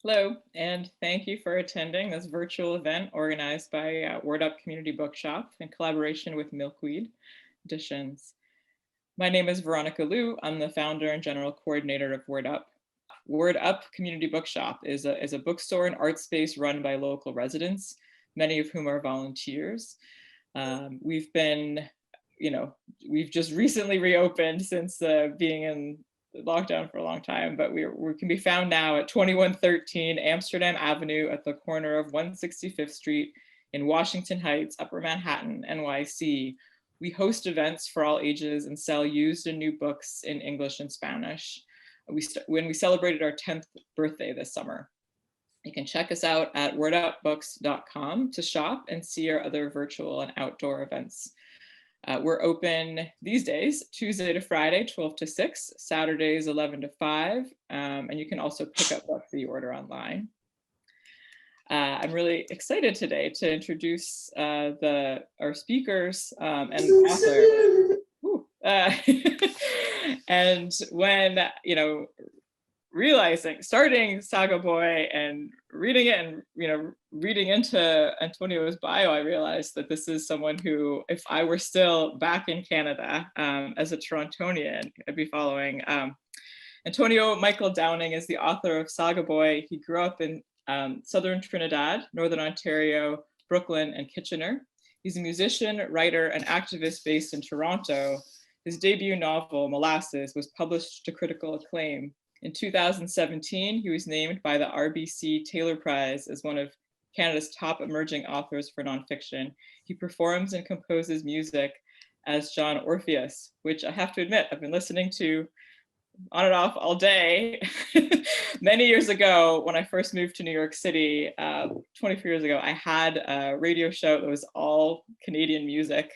Hello, and thank you for attending this virtual event organized by Word Up Community Bookshop in collaboration with Milkweed Editions. My name is Veronica Liu. I'm the founder and general coordinator of Word Up. Word Up Community Bookshop is a bookstore and art space run by local residents, many of whom are volunteers. We've just recently reopened since being in lockdown for a long time, but we can be found now at 2113 Amsterdam Avenue at the corner of 165th Street in Washington Heights, Upper Manhattan, NYC. We host events for all ages and sell used and new books in English and Spanish. When we celebrated our 10th birthday this summer. You can check us out at wordupbooks.com to shop and see our other virtual and outdoor events. We're open these days, Tuesday to Friday, 12 to 6, Saturdays, 11 to 5, and you can also pick up books that you order online. I'm really excited today to introduce our speakers and author. And when, starting Saga Boy and reading it and, reading into Antonio's bio, I realized that this is someone who, if I were still back in Canada as a Torontonian, I'd be following. Antonio Michael Downing is the author of Saga Boy. He grew up in Southern Trinidad, Northern Ontario, Brooklyn, and Kitchener. He's a musician, writer, and activist based in Toronto. His debut novel, Molasses, was published to critical acclaim. In 2017, he was named by the RBC Taylor Prize as one of Canada's top emerging authors for nonfiction. He performs and composes music as John Orpheus, which I have to admit, I've been listening to on and off all day. Many years ago, when I first moved to New York City, 24 years ago, I had a radio show that was all Canadian music,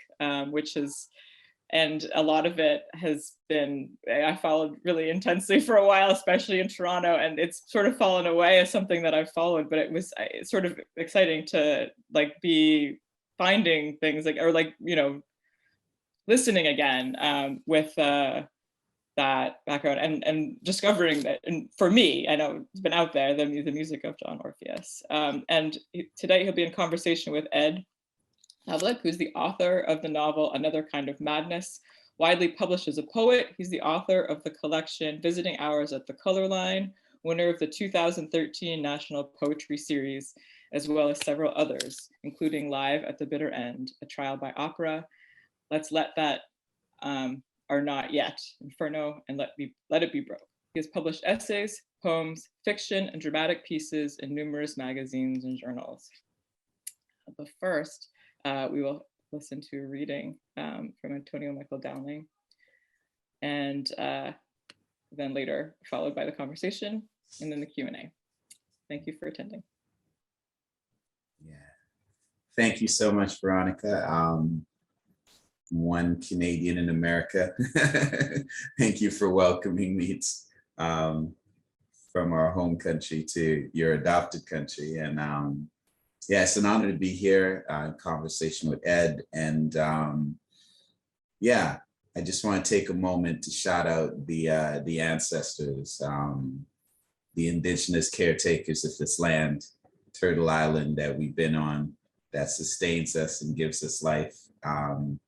and a lot of it has been, I followed really intensely for a while, especially in Toronto, and it's sort of fallen away as something that I've followed, but it was sort of exciting to be finding things listening again with that background and discovering that, and for me, I know it's been out there, the music of John Orpheus. And today he'll be in conversation with Ed Pavlić, who's the author of the novel Another Kind of Madness. Widely published as a poet, he's the author of the collection Visiting Hours at the Color Line, winner of the 2013 National Poetry Series, as well as several others, including Live at the Bitter End, A Trial by Opera, Let's Let That Are Not Yet, Inferno, and Let It Be Broke. He has published essays, poems, fiction, and dramatic pieces in numerous magazines and journals. But first, we will listen to a reading from Antonio Michael Downing, and then later followed by the conversation and then the Q&A. Thank you for attending. Yeah, thank you so much, Veronica. One Canadian in America. Thank you for welcoming me from our home country to your adopted country. And yeah, it's an honor to be here in conversation with Ed. And yeah, I just want to take a moment to shout out the ancestors, the indigenous caretakers of this land, Turtle Island, that we've been on, that sustains us and gives us life. And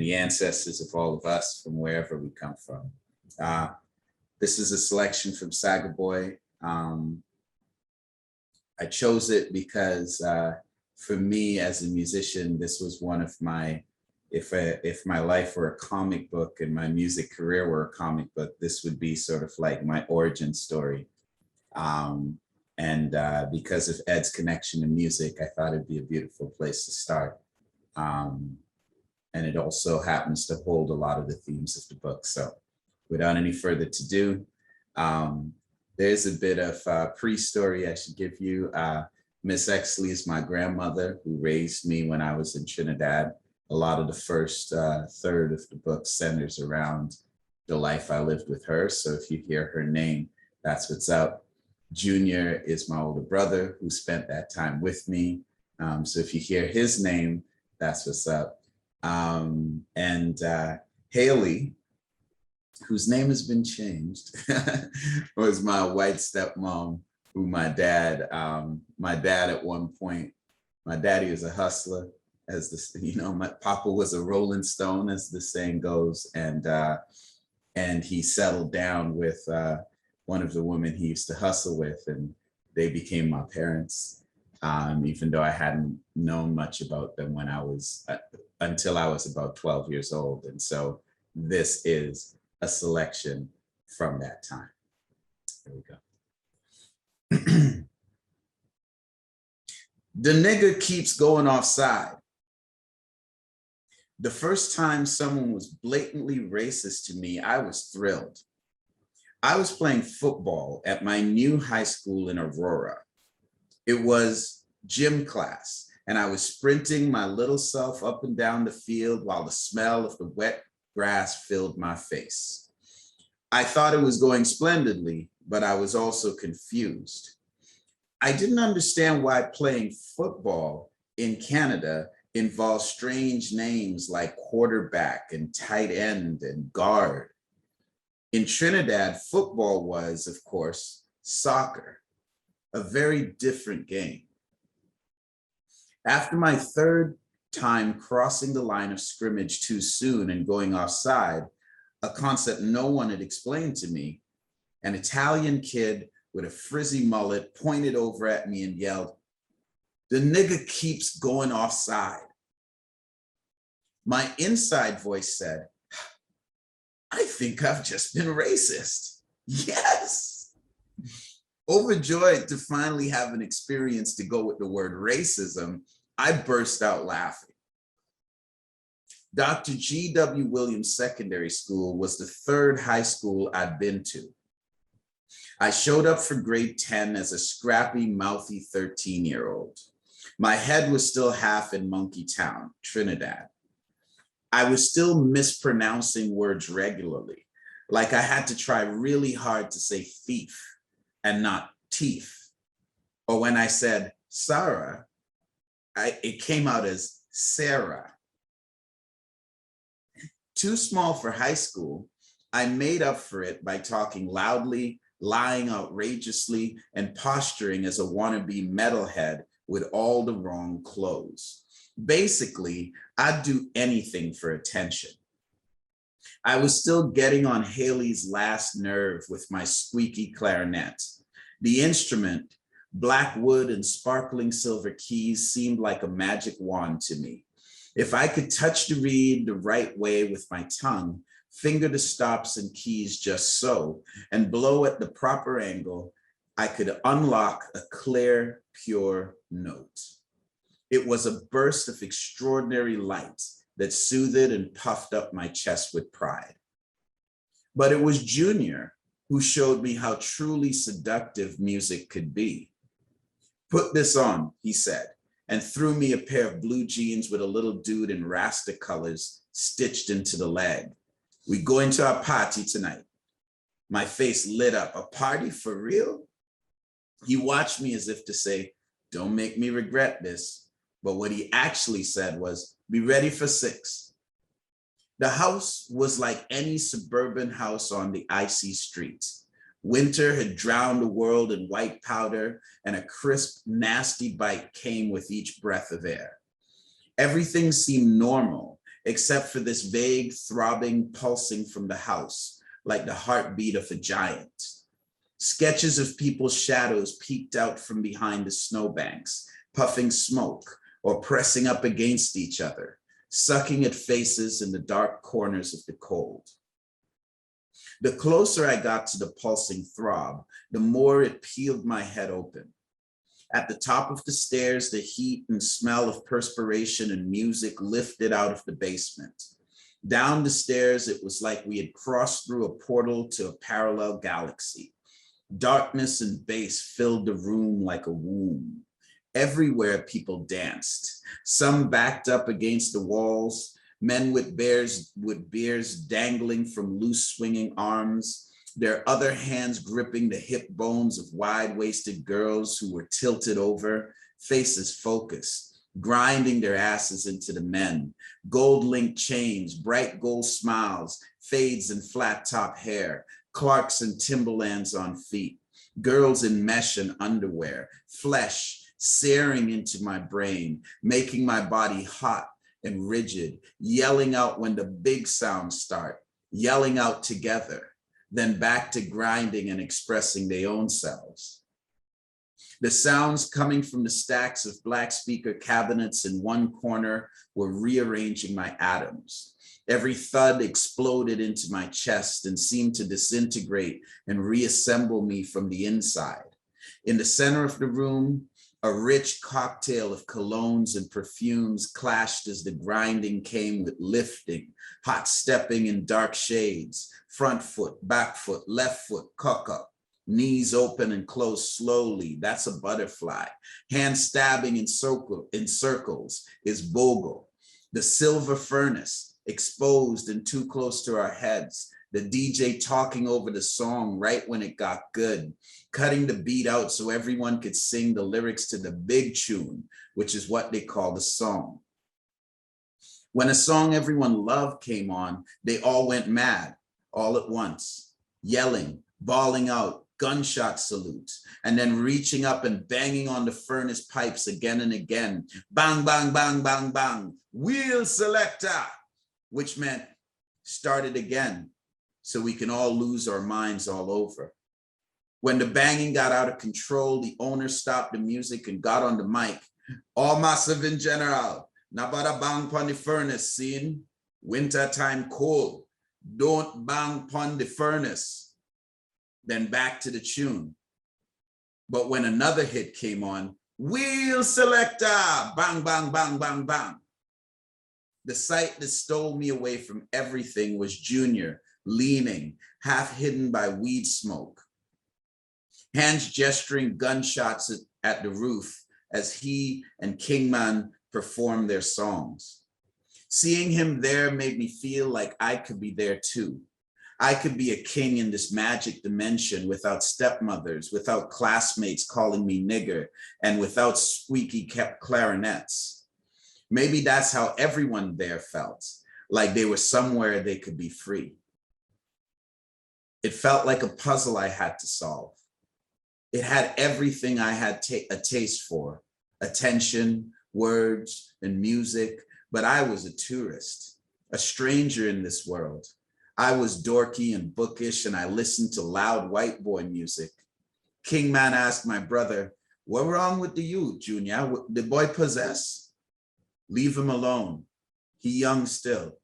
the ancestors of all of us from wherever we come from. This is a selection from Saga Boy. I chose it because for me as a musician, this was one of my, if my life were a comic book and my music career were a comic book, this would be sort of like my origin story. And because of Ed's connection to music, I thought it'd be a beautiful place to start. And it also happens to hold a lot of the themes of the book. So without any further ado, there's a bit of pre-story I should give you. Miss Exley is my grandmother who raised me when I was in Trinidad. A lot of the first third of the book centers around the life I lived with her. So if you hear her name, that's what's up. Junior is my older brother who spent that time with me. So if you hear his name, that's what's up. And Haley, whose name has been changed, was my white stepmom who my dad at one point, my daddy was a hustler, as this, you know, my papa was a Rolling Stone, as the saying goes, and he settled down with one of the women he used to hustle with, and they became my parents, even though I hadn't known much about them when I was, until I was about 12 years old. And so this is a selection from that time. Here we go. The nigger keeps going offside. The first time someone was blatantly racist to me, I was thrilled. I was playing football at my new high school in Aurora. It was gym class, and I was sprinting my little self up and down the field while the smell of the wet grass filled my face. I thought it was going splendidly, but I was also confused. I didn't understand why playing football in Canada involves strange names like quarterback and tight end and guard. In Trinidad, football was, of course, soccer, a very different game. After my third time crossing the line of scrimmage too soon and going offside, a concept no one had explained to me, an Italian kid with a frizzy mullet pointed over at me and yelled, "The nigger keeps going offside." My inside voice said, "I think I've just been racist." Yes. Overjoyed to finally have an experience to go with the word racism, I burst out laughing. Dr. G.W. Williams Secondary School was the third high school I'd been to. I showed up for grade 10 as a scrappy, mouthy 13-year-old. My head was still half in Monkey Town, Trinidad. I was still mispronouncing words regularly, like I had to try really hard to say thief and not teeth. Or when I said Sarah, it came out as Sarah. Too small for high school, I made up for it by talking loudly, lying outrageously, and posturing as a wannabe metalhead with all the wrong clothes. Basically, I'd do anything for attention. I was still getting on Haley's last nerve with my squeaky clarinet. The instrument, black wood and sparkling silver keys, seemed like a magic wand to me. If I could touch the reed the right way with my tongue, finger the stops and keys just so, and blow at the proper angle, I could unlock a clear, pure note. It was a burst of extraordinary light that soothed and puffed up my chest with pride. But it was Junior who showed me how truly seductive music could be. "Put this on," he said, and threw me a pair of blue jeans with a little dude in Rasta colors stitched into the leg. "We going to a party tonight." My face lit up. "A party for real?" He watched me as if to say, "Don't make me regret this." But what he actually said was, "Be ready for 6. The house was like any suburban house on the icy streets. Winter had drowned the world in white powder, and a crisp, nasty bite came with each breath of air. Everything seemed normal, except for this vague throbbing, pulsing from the house, like the heartbeat of a giant. Sketches of people's shadows peeked out from behind the snowbanks, puffing smoke or pressing up against each other, sucking at faces in the dark corners of the cold. The closer I got to the pulsing throb, the more it peeled my head open. At the top of the stairs, the heat and smell of perspiration and music lifted out of the basement. Down the stairs, it was like we had crossed through a portal to a parallel galaxy. Darkness and bass filled the room like a womb. Everywhere people danced, some backed up against the walls, men with beers dangling from loose swinging arms, their other hands gripping the hip bones of wide-waisted girls who were tilted over, faces focused, grinding their asses into the men, gold-linked chains, bright gold smiles, fades and flat-top hair, Clarks and Timberlands on feet. girls in mesh and underwear, flesh searing into my brain, making my body hot and rigid, yelling out when the big sounds start, yelling out together, then back to grinding and expressing their own selves. The sounds coming from the stacks of Black speaker cabinets in one corner were rearranging my atoms. Every thud exploded into my chest and seemed to disintegrate and reassemble me from the inside. In the center of the room, a rich cocktail of colognes and perfumes clashed as the grinding came with lifting, hot stepping in dark shades, front foot, back foot, left foot, cock up, knees open and closed slowly, that's a butterfly. Hand stabbing in circles is bogle. The silver furnace, exposed and too close to our heads, the DJ talking over the song right when it got good, cutting the beat out so everyone could sing the lyrics to the big tune, which is what they call the song. When a song everyone loved came on, they all went mad, all at once, yelling, bawling out, gunshot salutes, and then reaching up and banging on the furnace pipes again and again. Bang, bang, bang, bang, bang, wheel selector, which meant start it again so we can all lose our minds all over. When the banging got out of control, the owner stopped the music and got on the mic. All massive in general, nabada bang pon the furnace scene, winter time cold, don't bang pon the furnace. Then back to the tune. But when another hit came on, wheel selector, bang, bang, bang, bang, bang. The sight that stole me away from everything was Junior, leaning, half hidden by weed smoke. Hands gesturing gunshots at the roof as he and Kingman performed their songs. Seeing him there made me feel like I could be there too. I could be a king in this magic dimension without stepmothers, without classmates calling me nigger, and without squeaky clarinets. Maybe that's how everyone there felt, like they were somewhere they could be free. It felt like a puzzle I had to solve. It had everything I had a taste for, attention, words, and music, but I was a tourist, a stranger in this world. I was dorky and bookish, and I listened to loud white boy music. Kingman asked my brother, "What wrong with the youth, Junior? The boy possess? Leave him alone. He young still."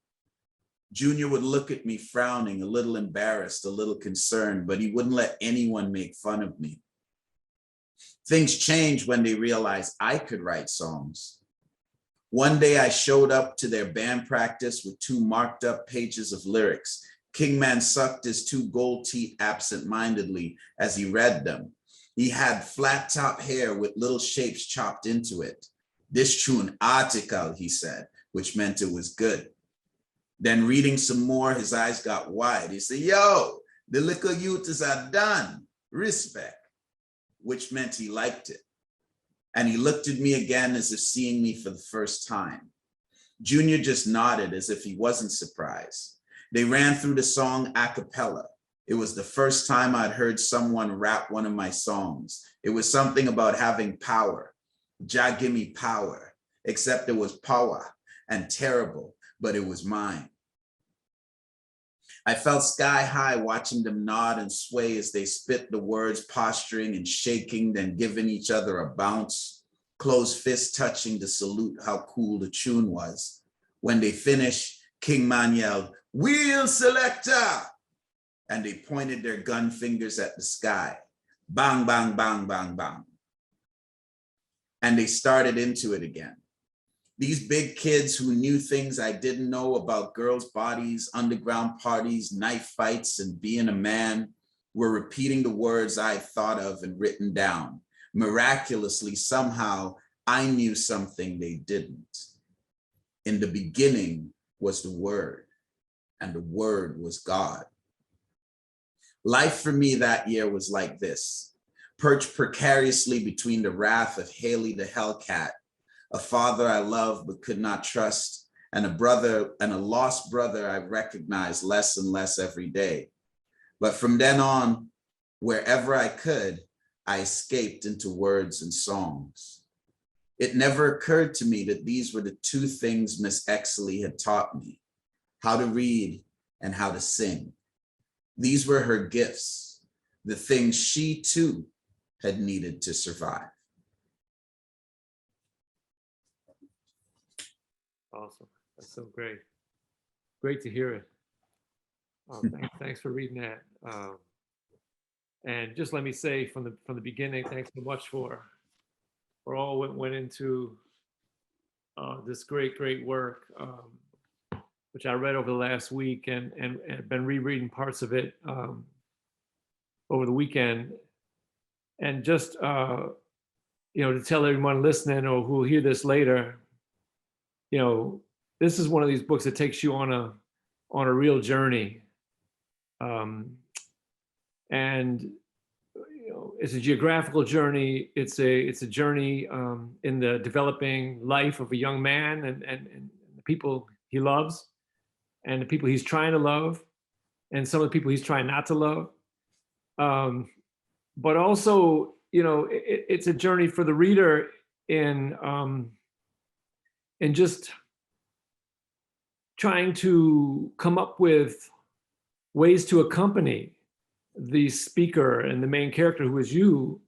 Junior would look at me frowning, a little embarrassed, a little concerned, but he wouldn't let anyone make fun of me. Things changed when they realized I could write songs. One day I showed up to their band practice with 2 marked up pages of lyrics. Kingman sucked his 2 gold teeth absent-mindedly as he read them. He had flat top hair with little shapes chopped into it. "This tune article," he said, which meant it was good. Then reading some more, his eyes got wide. He said, "Yo, the little youth is done, respect," which meant he liked it. And he looked at me again as if seeing me for the first time. Junior just nodded as if he wasn't surprised. They ran through the song a cappella. It was the first time I'd heard someone rap one of my songs. It was something about having power. Jah give me power, except it was power and terrible, but it was mine. I felt sky high watching them nod and sway as they spit the words, posturing and shaking, then giving each other a bounce, closed fists touching to salute how cool the tune was. When they finished, Kingman yelled, "Wheel selector!" And they pointed their gun fingers at the sky. Bang, bang, bang, bang, bang. And they started into it again. These big kids who knew things I didn't know about girls' bodies, underground parties, knife fights, and being a man were repeating the words I had thought of and written down. Miraculously, somehow, I knew something they didn't. In the beginning was the Word, and the Word was God. Life for me that year was like this, perched precariously between the wrath of Haley the Hellcat, a father I loved but could not trust, and a brother and a lost brother I recognized less and less every day. But from then on, Wherever I could, I escaped into words and songs. It never occurred to me that these were the two things Miss Exley had taught me, how to read and how to sing. These were her gifts, the things she too had needed to survive. Awesome. That's so great. Great to hear it. Thanks for reading that. And just let me say from the beginning, thanks so much for all what went into this great work, which I read over the last week and have been rereading parts of it over the weekend. And just to tell everyone listening or who will hear this later, this is one of these books that takes you on a real journey. And it's a geographical journey. It's a journey in the developing life of a young man and the people he loves and the people he's trying to love and some of the people he's trying not to love. But also, it's a journey for the reader in just trying to come up with ways to accompany the speaker and the main character who is you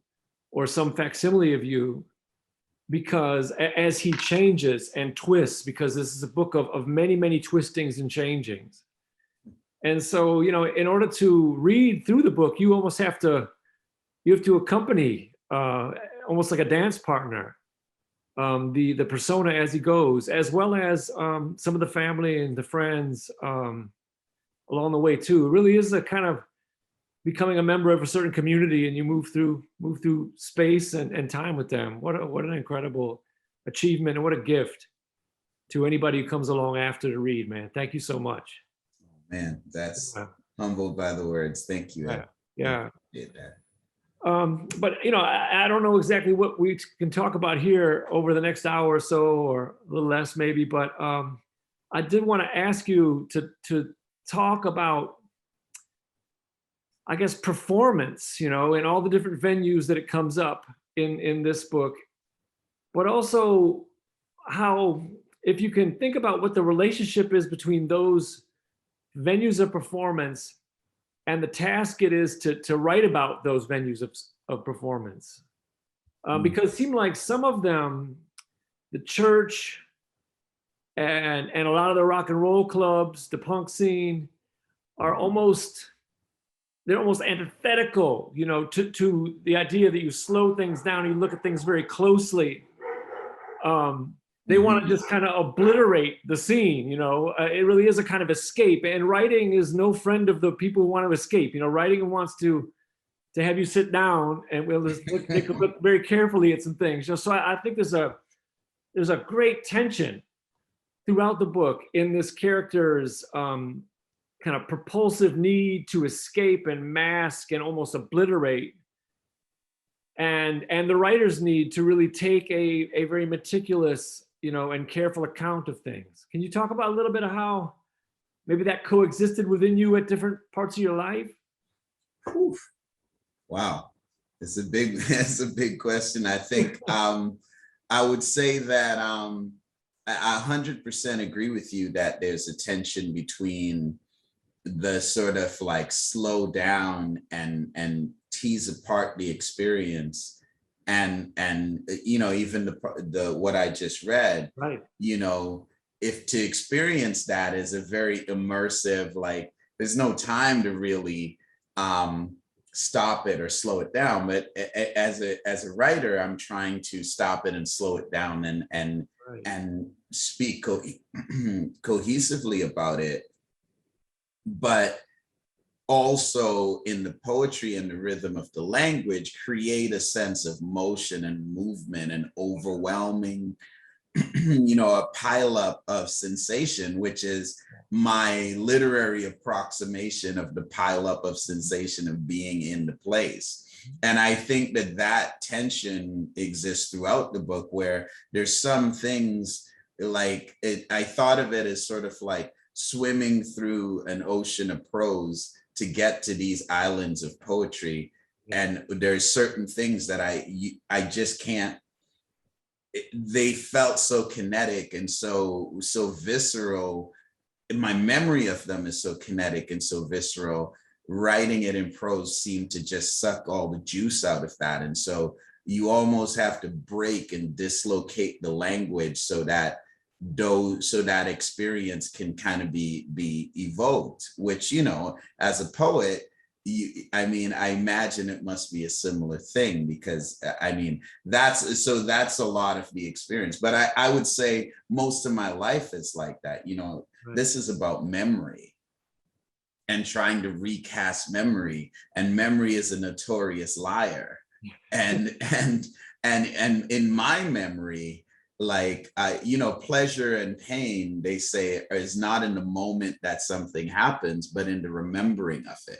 or some facsimile of you, because as he changes and twists, because this is a book of many twistings and changings. And so, in order to read through the book, you almost have to accompany almost like a dance partner, the persona as he goes, as well as some of the family and the friends along the way too. It really is a kind of becoming a member of a certain community, and you move through space and time with them. What an incredible achievement, and what a gift to anybody who comes along after to read, man. Thank you so much. Man, that's humbled by the words. Thank you. Yeah. Did that. But I don't know exactly what we can talk about here over the next hour or so, or a little less maybe. But I did want to ask you to talk about, I guess, performance, in all the different venues that it comes up in this book, but also how, if you can think about what the relationship is between those venues of performance and the task it is to write about those venues of performance. Because it seemed like some of them, the church and a lot of the rock and roll clubs, the punk scene, are almost antithetical, to the idea that you slow things down, you look at things very closely. They want to just kind of obliterate the scene, it really is a kind of escape. And writing is no friend of the people who want to escape. Writing wants to have you sit down and we'll just look very carefully at some things. So I think there's a great tension throughout the book in this character's kind of propulsive need to escape and mask and almost obliterate, and the writer's need to really take a very meticulous, and careful account of things. Can you talk about a little bit of how maybe that coexisted within you at different parts of your life? Whew. Wow, it's a big question. I think I would say that I 100% agree with you that there's a tension between the sort of like slow down and tease apart the experience and even the what I just read, right? If to experience that is a very immersive, like there's no time to really stop it or slow it down, but as a writer, I'm trying to stop it and slow it down and speak cohesively about it, but also in the poetry and the rhythm of the language, create a sense of motion and movement and overwhelming, a pileup of sensation, which is my literary approximation of the pileup of sensation of being in the place. And I think that tension exists throughout the book, where there's some things like I thought of it as sort of like swimming through an ocean of prose to get to these islands of poetry. And there's certain things that I just can't, they felt so kinetic and so visceral. My memory of them is so kinetic and so visceral. Writing it in prose seemed to just suck all the juice out of that. And so you almost have to break and dislocate the language so that that experience can kind of be evoked, which, you know, as a poet, I mean, I imagine it must be a similar thing, because I mean, that's a lot of the experience. But I would say most of my life is like that. You know, right. This is about memory and trying to recast memory, and memory is a notorious liar. And in my memory, like, you know, pleasure and pain, they say, is not in the moment that something happens, but in the remembering of it.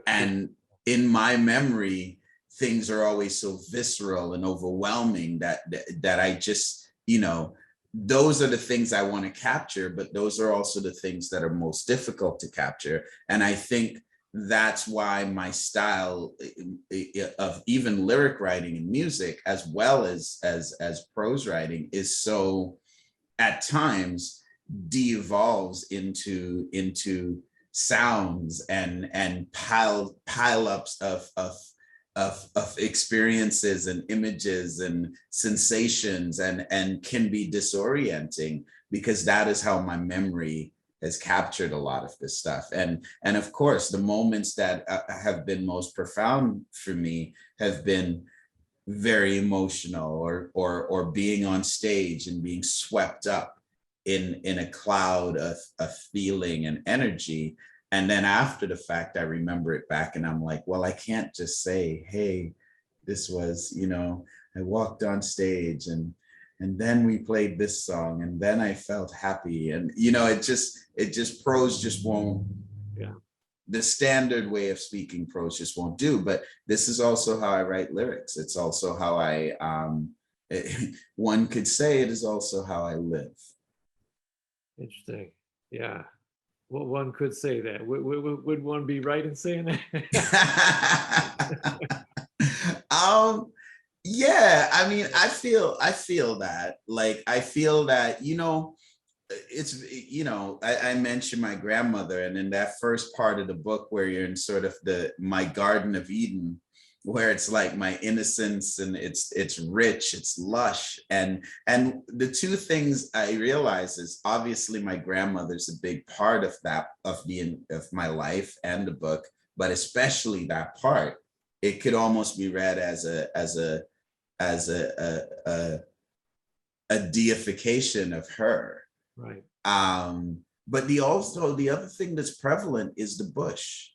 And in my memory, things are always so visceral and overwhelming that I just, you know, those are the things I want to capture, but those are also the things that are most difficult to capture. And I think that's why my style of even lyric writing and music, as well as prose writing, is so at times de-evolves into sounds and pile-ups of experiences and images and sensations, and can be disorienting, because that is how my memory has captured a lot of this stuff. And of course, the moments that have been most profound for me have been very emotional, or being on stage and being swept up in a cloud of feeling and energy. And then after the fact, I remember it back and I'm like, well, I can't just say, hey, this was, you know, I walked on stage and then we played this song and then I felt happy. And, you know, it just prose just won't, the standard way of speaking prose just won't do. But this is also how I write lyrics. It's also how one could say it is also how I live. Interesting. Yeah. Well, one could say that. Would one be right in saying that? Yeah, I mean, I feel that. Like, I feel that, you know, it's, you know, I mentioned my grandmother, and in that first part of the book where you're in sort of my Garden of Eden, where it's like my innocence and it's rich, it's lush. And the two things I realize is, obviously my grandmother's a big part of that, of my life and the book, but especially that part, it could almost be read as a deification of her. Right. But the other thing that's prevalent is the bush,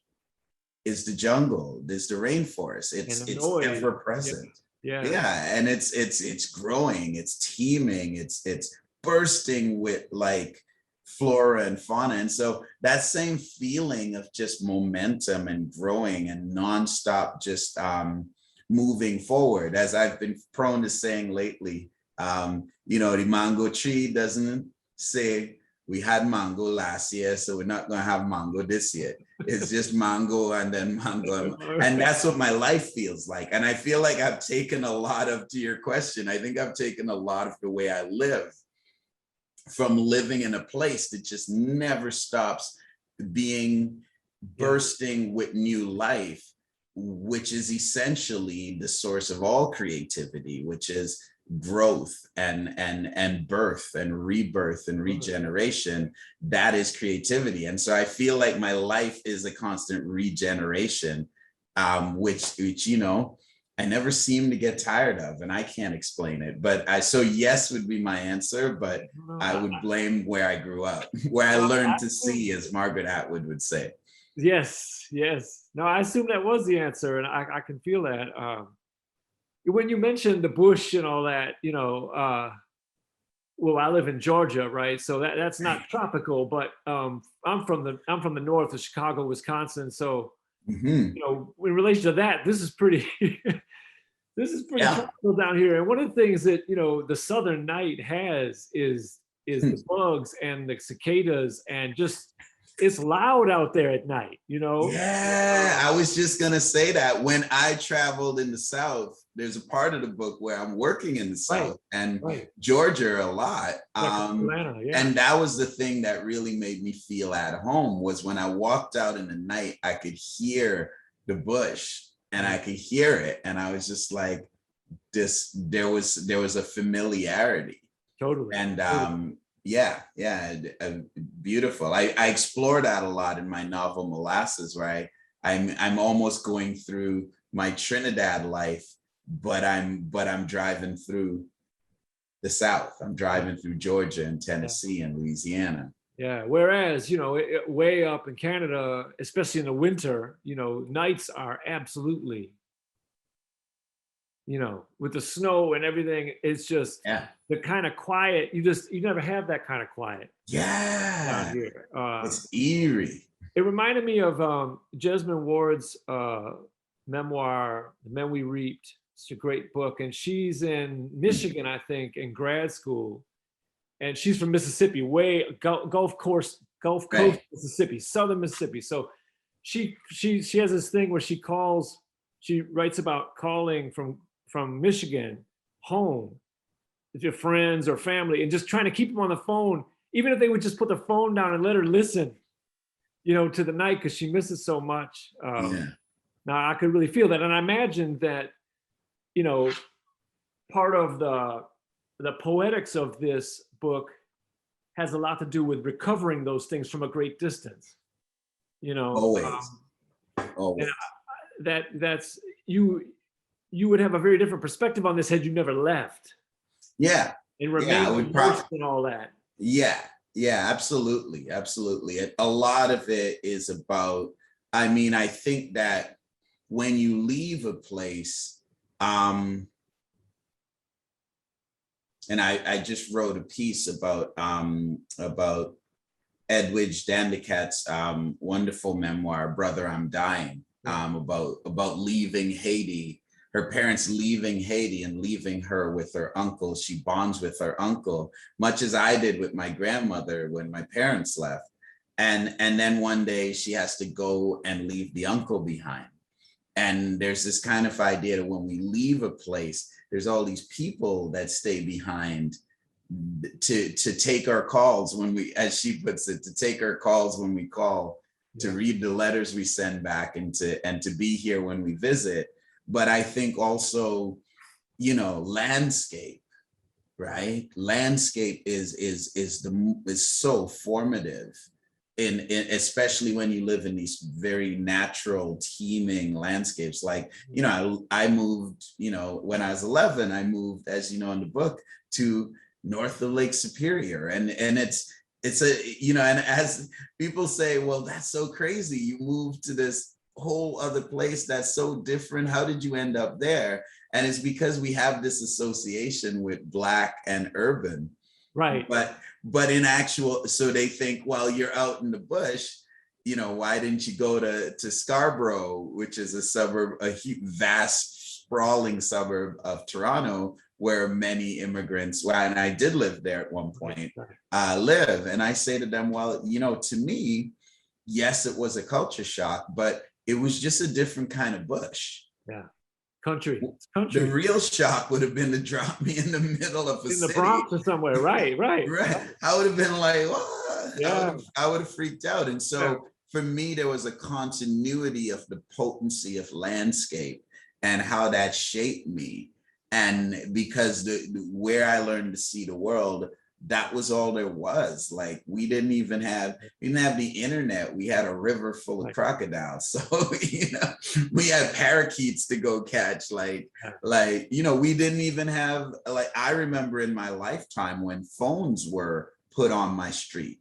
is the jungle, there's the rainforest. It's ever present. Yeah. And it's growing, it's teeming, it's bursting with like flora and fauna. And so that same feeling of just momentum and growing and nonstop just moving forward, as I've been prone to saying lately, you know, the mango tree doesn't say we had mango last year, so we're not going to have mango this year. It's just mango and then mango. And that's what my life feels like. And I feel like I've taken a lot of, to your question, I think I've taken a lot of the way I live from living in a place that just never stops being bursting with new life, which is essentially the source of all creativity, which is growth and birth and rebirth and regeneration. That is creativity. And so I feel like my life is a constant regeneration, which you know, I never seem to get tired of, and I can't explain it. But so yes would be my answer, but I would blame where I grew up, where I learned to see, as Margaret Atwood would say. Yes. No, I assume that was the answer, and I can feel that. When you mentioned the bush and all that, you know, well, I live in Georgia, right? So that's not tropical, but I'm from the north of Chicago, Wisconsin. So, you know, in relation to that, this is pretty tropical down here. And one of the things that, you know, the Southern night has is the bugs and the cicadas and just it's loud out there at night, you know? Yeah, I was just gonna say that when I traveled in the South, there's a part of the book where I'm working in the South and Georgia a lot. Atlanta, yeah. And that was the thing that really made me feel at home was when I walked out in the night, I could hear the bush and I could hear it. And I was just like, there was a familiarity. Totally. And yeah, beautiful. I explore that a lot in my novel Molasses, where I'm almost going through my Trinidad life, but I'm driving through the South. I'm driving through Georgia and Tennessee and Louisiana. Yeah. Whereas, you know, way up in Canada, especially in the winter, you know, nights are absolutely, you know, with the snow and everything, it's just the kind of quiet, you never have that kind of quiet. Yeah. Down here. It's eerie. It reminded me of Jesmyn Ward's memoir, The Men We Reaped. It's a great book. And she's in Michigan, I think, in grad school. And she's from Mississippi, Gulf Coast, Mississippi, Southern Mississippi. So she has this thing where she writes about calling from Michigan home with your friends or family and just trying to keep them on the phone, even if they would just put the phone down and let her listen, you know, to the night, because she misses so much. Now I could really feel that. And I imagine that, you know, part of the poetics of this book has a lot to do with recovering those things from a great distance, you know. Always. And that's you would have a very different perspective on this had you never left. Yeah. And remain immersed in all that. Yeah, absolutely. A lot of it is about, I mean, I think that when you leave a place, and I just wrote a piece about Edwidge Dandicat's wonderful memoir, Brother, I'm Dying, about leaving Haiti, her parents leaving Haiti and leaving her with her uncle. She bonds with her uncle, much as I did with my grandmother when my parents left. And then one day she has to go and leave the uncle behind. And there's this kind of idea that when we leave a place, there's all these people that stay behind to take our calls when we, as she puts it, to take our calls when we call, to read the letters we send back, and to be here when we visit. But I think also, you know, landscape, right? Landscape is so formative in especially when you live in these very natural, teeming landscapes. Like, you know, I moved, you know, when I was 11, I moved, as you know in the book, to north of Lake Superior, and it's a, you know, and as people say, well, that's so crazy, you moved to this whole other place that's so different, how did you end up there? And it's because we have this association with Black and urban, right? But in actual, so they think, well, you're out in the bush, you know, why didn't you go to Scarborough, which is a suburb, a vast sprawling suburb of Toronto, where many immigrants, well, and I did live there at one point, live. And I say to them, well, you know, to me, yes, it was a culture shock, but it was just a different kind of bush. Yeah. Country. The real shock would have been to drop me in the middle of a city. In the Bronx or somewhere, right. I would have been like, what? Yeah. I would have freaked out. And so for me, there was a continuity of the potency of landscape and how that shaped me. And because where I learned to see the world, that was all there was. Like, we didn't have the internet. We had a river full of crocodiles. So, you know, we had parakeets to go catch. Like, you know, we didn't even have, like, I remember in my lifetime when phones were put on my street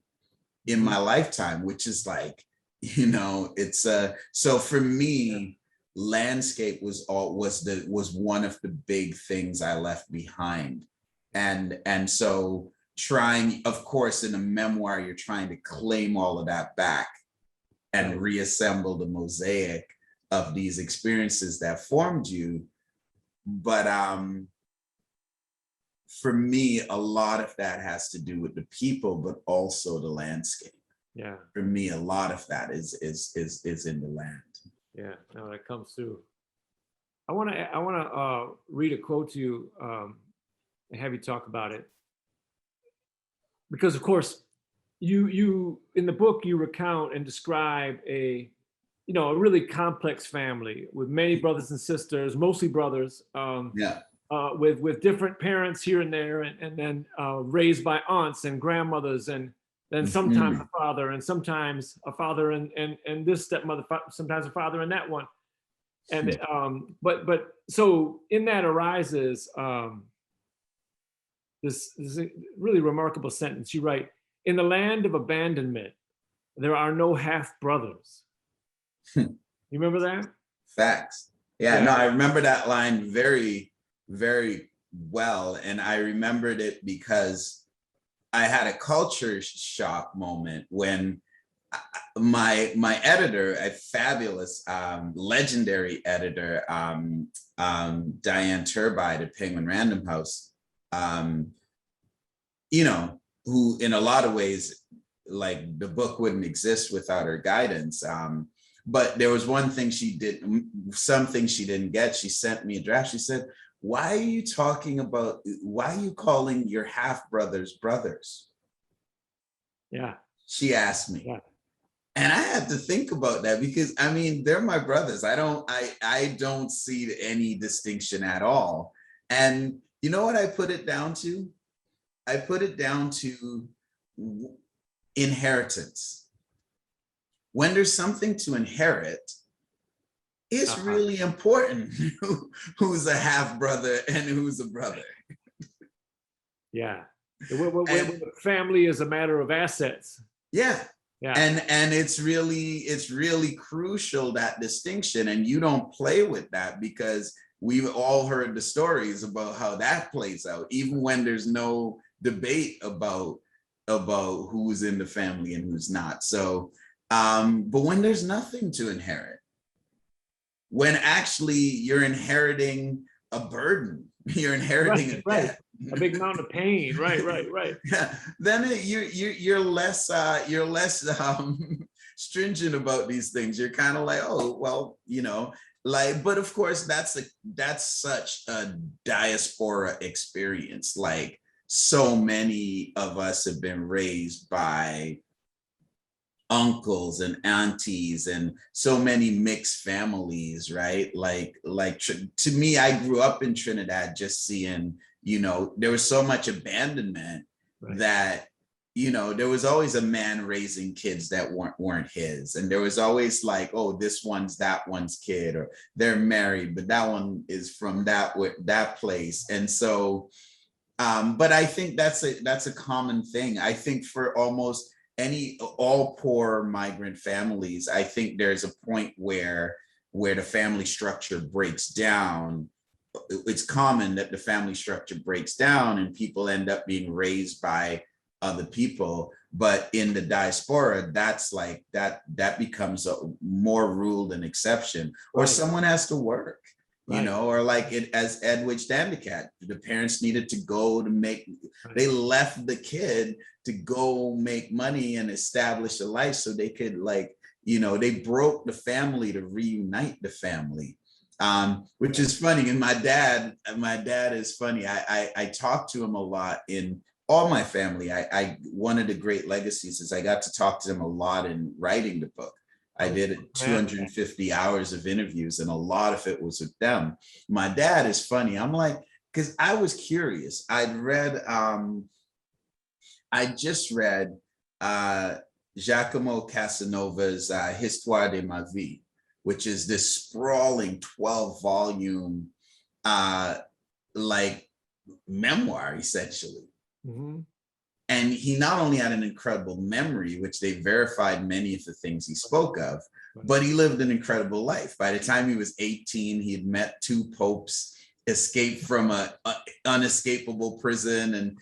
in my lifetime, which is like, you know, it's so for me, landscape was one of the big things I left behind. And so trying, of course, in a memoir, you're trying to claim all of that back and reassemble the mosaic of these experiences that formed you. But for me, a lot of that has to do with the people, but also the landscape. Yeah. For me, a lot of that is in the land. Yeah, no, that comes through. I want to read a quote to you and have you talk about it, because of course, you in the book you recount and describe a really complex family with many brothers and sisters, mostly brothers, Yeah. with different parents here and there, and then raised by aunts and grandmothers, and then sometimes a father, and sometimes a father and this stepmother, sometimes a father and that one. And but so in that arises this really remarkable sentence. You write, "In the land of abandonment, there are no half brothers." You remember that? Facts. Yeah, no, I remember that line very, very well. And I remembered it because I had a culture shock moment when my editor, a fabulous, legendary editor, Diane Turbide at Penguin Random House, who in a lot of ways, like the book wouldn't exist without her guidance. But there was one thing she did, something she didn't get. She sent me a draft. She said, why are you calling your half brothers brothers? Yeah. She asked me. Yeah. And I had to think about that because I mean, they're my brothers. I don't see any distinction at all. And you know what I put it down to? I put it down to inheritance. When there's something to inherit, it's really important who's a half brother and who's a brother. Yeah. Family is a matter of assets. Yeah. Yeah. And it's really crucial, that distinction. And you don't play with that because we've all heard the stories about how that plays out, even when there's no debate about who's in the family and who's not. So but when there's nothing to inherit, when actually you're inheriting a burden, you're inheriting a debt, a big amount of pain, right. Yeah, then you're less stringent about these things. You're kind of like, oh well, but of course that's such a diaspora experience. Like so many of us have been raised by uncles and aunties and so many mixed families, right? Like to me, I grew up in Trinidad just seeing, there was so much abandonment that, there was always a man raising kids that weren't his. And there was always like, oh, this one's that one's kid, or they're married, but that one is from that place. And so, but I think that's a common thing. I think for almost all poor migrant families, I think there's a point where the family structure breaks down. It's common that the family structure breaks down and people end up being raised by other people. But in the diaspora, that's like that becomes a more rule than exception, or someone has to work. Or like it as Edwidge Dandicat, the parents needed to go to make, they left the kid to go make money and establish a life so they could they broke the family to reunite the family, which is funny. And my dad is funny. I talk to him a lot in all my family. One of the great legacies is I got to talk to him a lot in writing the book. I did 250 hours of interviews and a lot of it was with them. My dad is funny. I'm like, because I was curious. I just read Giacomo Casanova's Histoire de ma vie, which is this sprawling 12-volume memoir, essentially. Mm-hmm. And he not only had an incredible memory, which they verified many of the things he spoke of, but he lived an incredible life. By the time he was 18, he had met 2 popes, escaped from a unescapable prison, and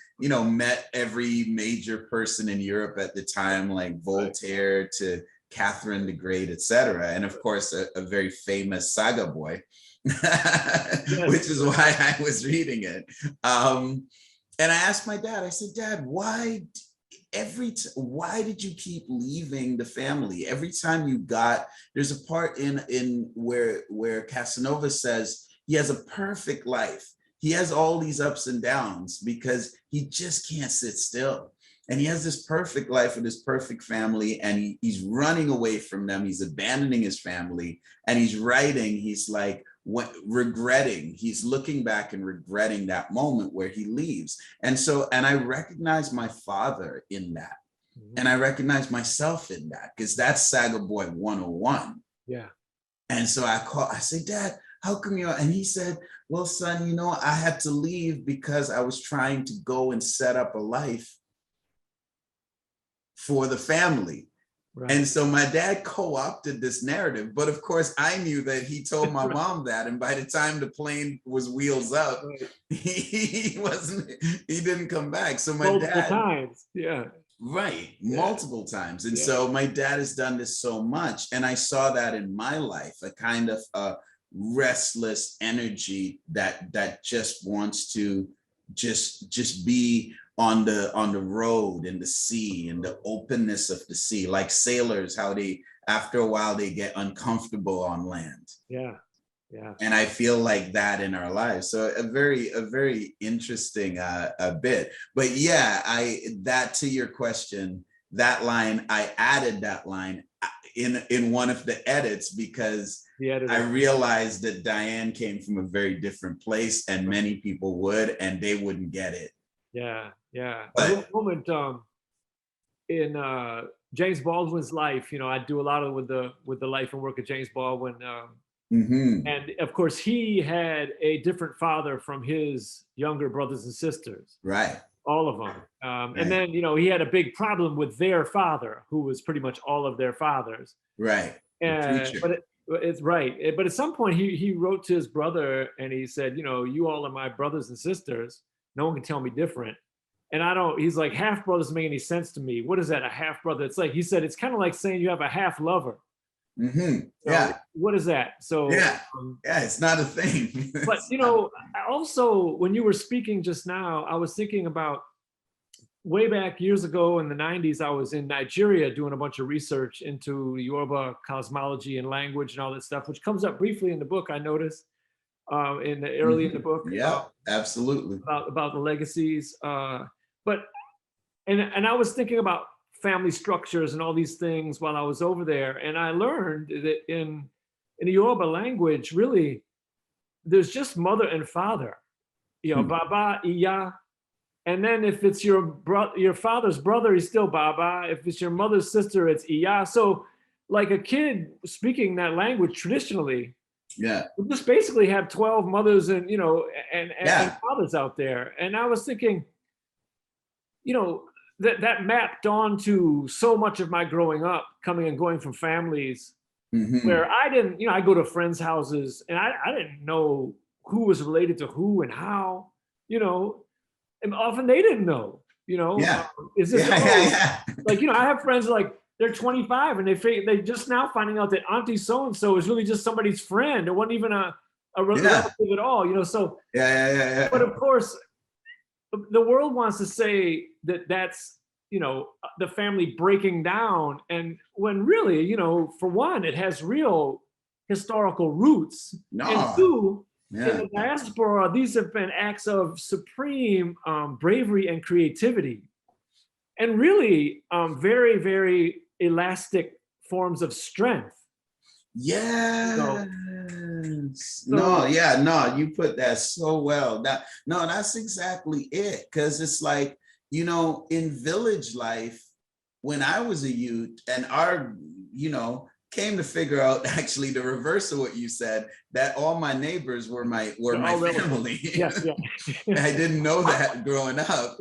met every major person in Europe at the time, like Voltaire to Catherine the Great, etc. And of course, a very famous Saga Boy, which is why I was reading it. And I asked my dad, I said, Dad, why why did you keep leaving the family? Every time you got, there's a part in where Casanova says he has a perfect life. He has all these ups and downs because he just can't sit still. And he has this perfect life with this perfect family, and he's running away from them. He's abandoning his family, and he's writing. He's like regretting. He's looking back and regretting that moment where he leaves. And I recognize my father in that, and I recognize myself in that, because that's Saga Boy 101. Yeah. And so I say, Dad, how come you? And he said, well, son, you know, I had to leave because I was trying to go and set up a life for the family. Right. And so my dad co-opted this narrative, but of course I knew that he told my mom that, and by the time the plane was wheels up, he didn't come back. So my multiple times, yeah. Right, multiple times. And so my dad has done this so much, and I saw that in my life, a kind of restless energy that just wants to just be on the road, in the sea, and the openness of the sea, like sailors, how they, after a while, they get uncomfortable on land. Yeah. And I feel like that in our lives. So a very interesting bit. But yeah, that to your question, that line, I added that line in one of the edits because I realized that Diane came from a very different place, and many people would, and they wouldn't get it. Yeah. But a moment in James Baldwin's life, you know, I do a lot of with the life and work of James Baldwin. And of course, he had a different father from his younger brothers and sisters. Right. All of them. Right. And then, you know, he had a big problem with their father, who was pretty much all of their fathers. Right. But it's right. But at some point, he wrote to his brother and he said, you know, you all are my brothers and sisters. No one can tell me different. And he's like, half brothers don't make any sense to me. What is that, a half brother? It's like, he said, it's kind of like saying you have a half lover. So what is that? So it's not a thing. But you know, also when you were speaking just now, I was thinking about way back years ago in the 90s. I was in Nigeria doing a bunch of research into Yoruba cosmology and language and all that stuff, which comes up briefly in the book, I noticed in the book. Yeah, absolutely. About the legacies. But I was thinking about family structures and all these things while I was over there. And I learned that in the Yoruba language, really, there's just mother and father, you know, Baba, Iya. And then if it's your father's brother, he's still Baba. If it's your mother's sister, it's Iya. So like a kid speaking that language traditionally, we just basically have 12 mothers and, you know, and fathers out there. And I was thinking, you know, that mapped onto so much of my growing up, coming and going from families where I didn't, you know, I go to friends' houses and I didn't know who was related to who and how, you know, and often they didn't know, you know. Is this like, you know, I have friends like they're 25 and they just now finding out that Auntie so-and-so is really just somebody's friend. It wasn't even a relative at all, you know, so. But of course, the world wants to say that that's, you know, the family breaking down, and when really, you know, for one, it has real historical roots, and two, in the diaspora, these have been acts of supreme bravery and creativity, and really very, very elastic forms of strength. You put that so well. That's exactly it. Because it's like, you know, in village life, when I was a youth, and came to figure out actually the reverse of what you said, that all my neighbors were my family. I didn't know that growing up.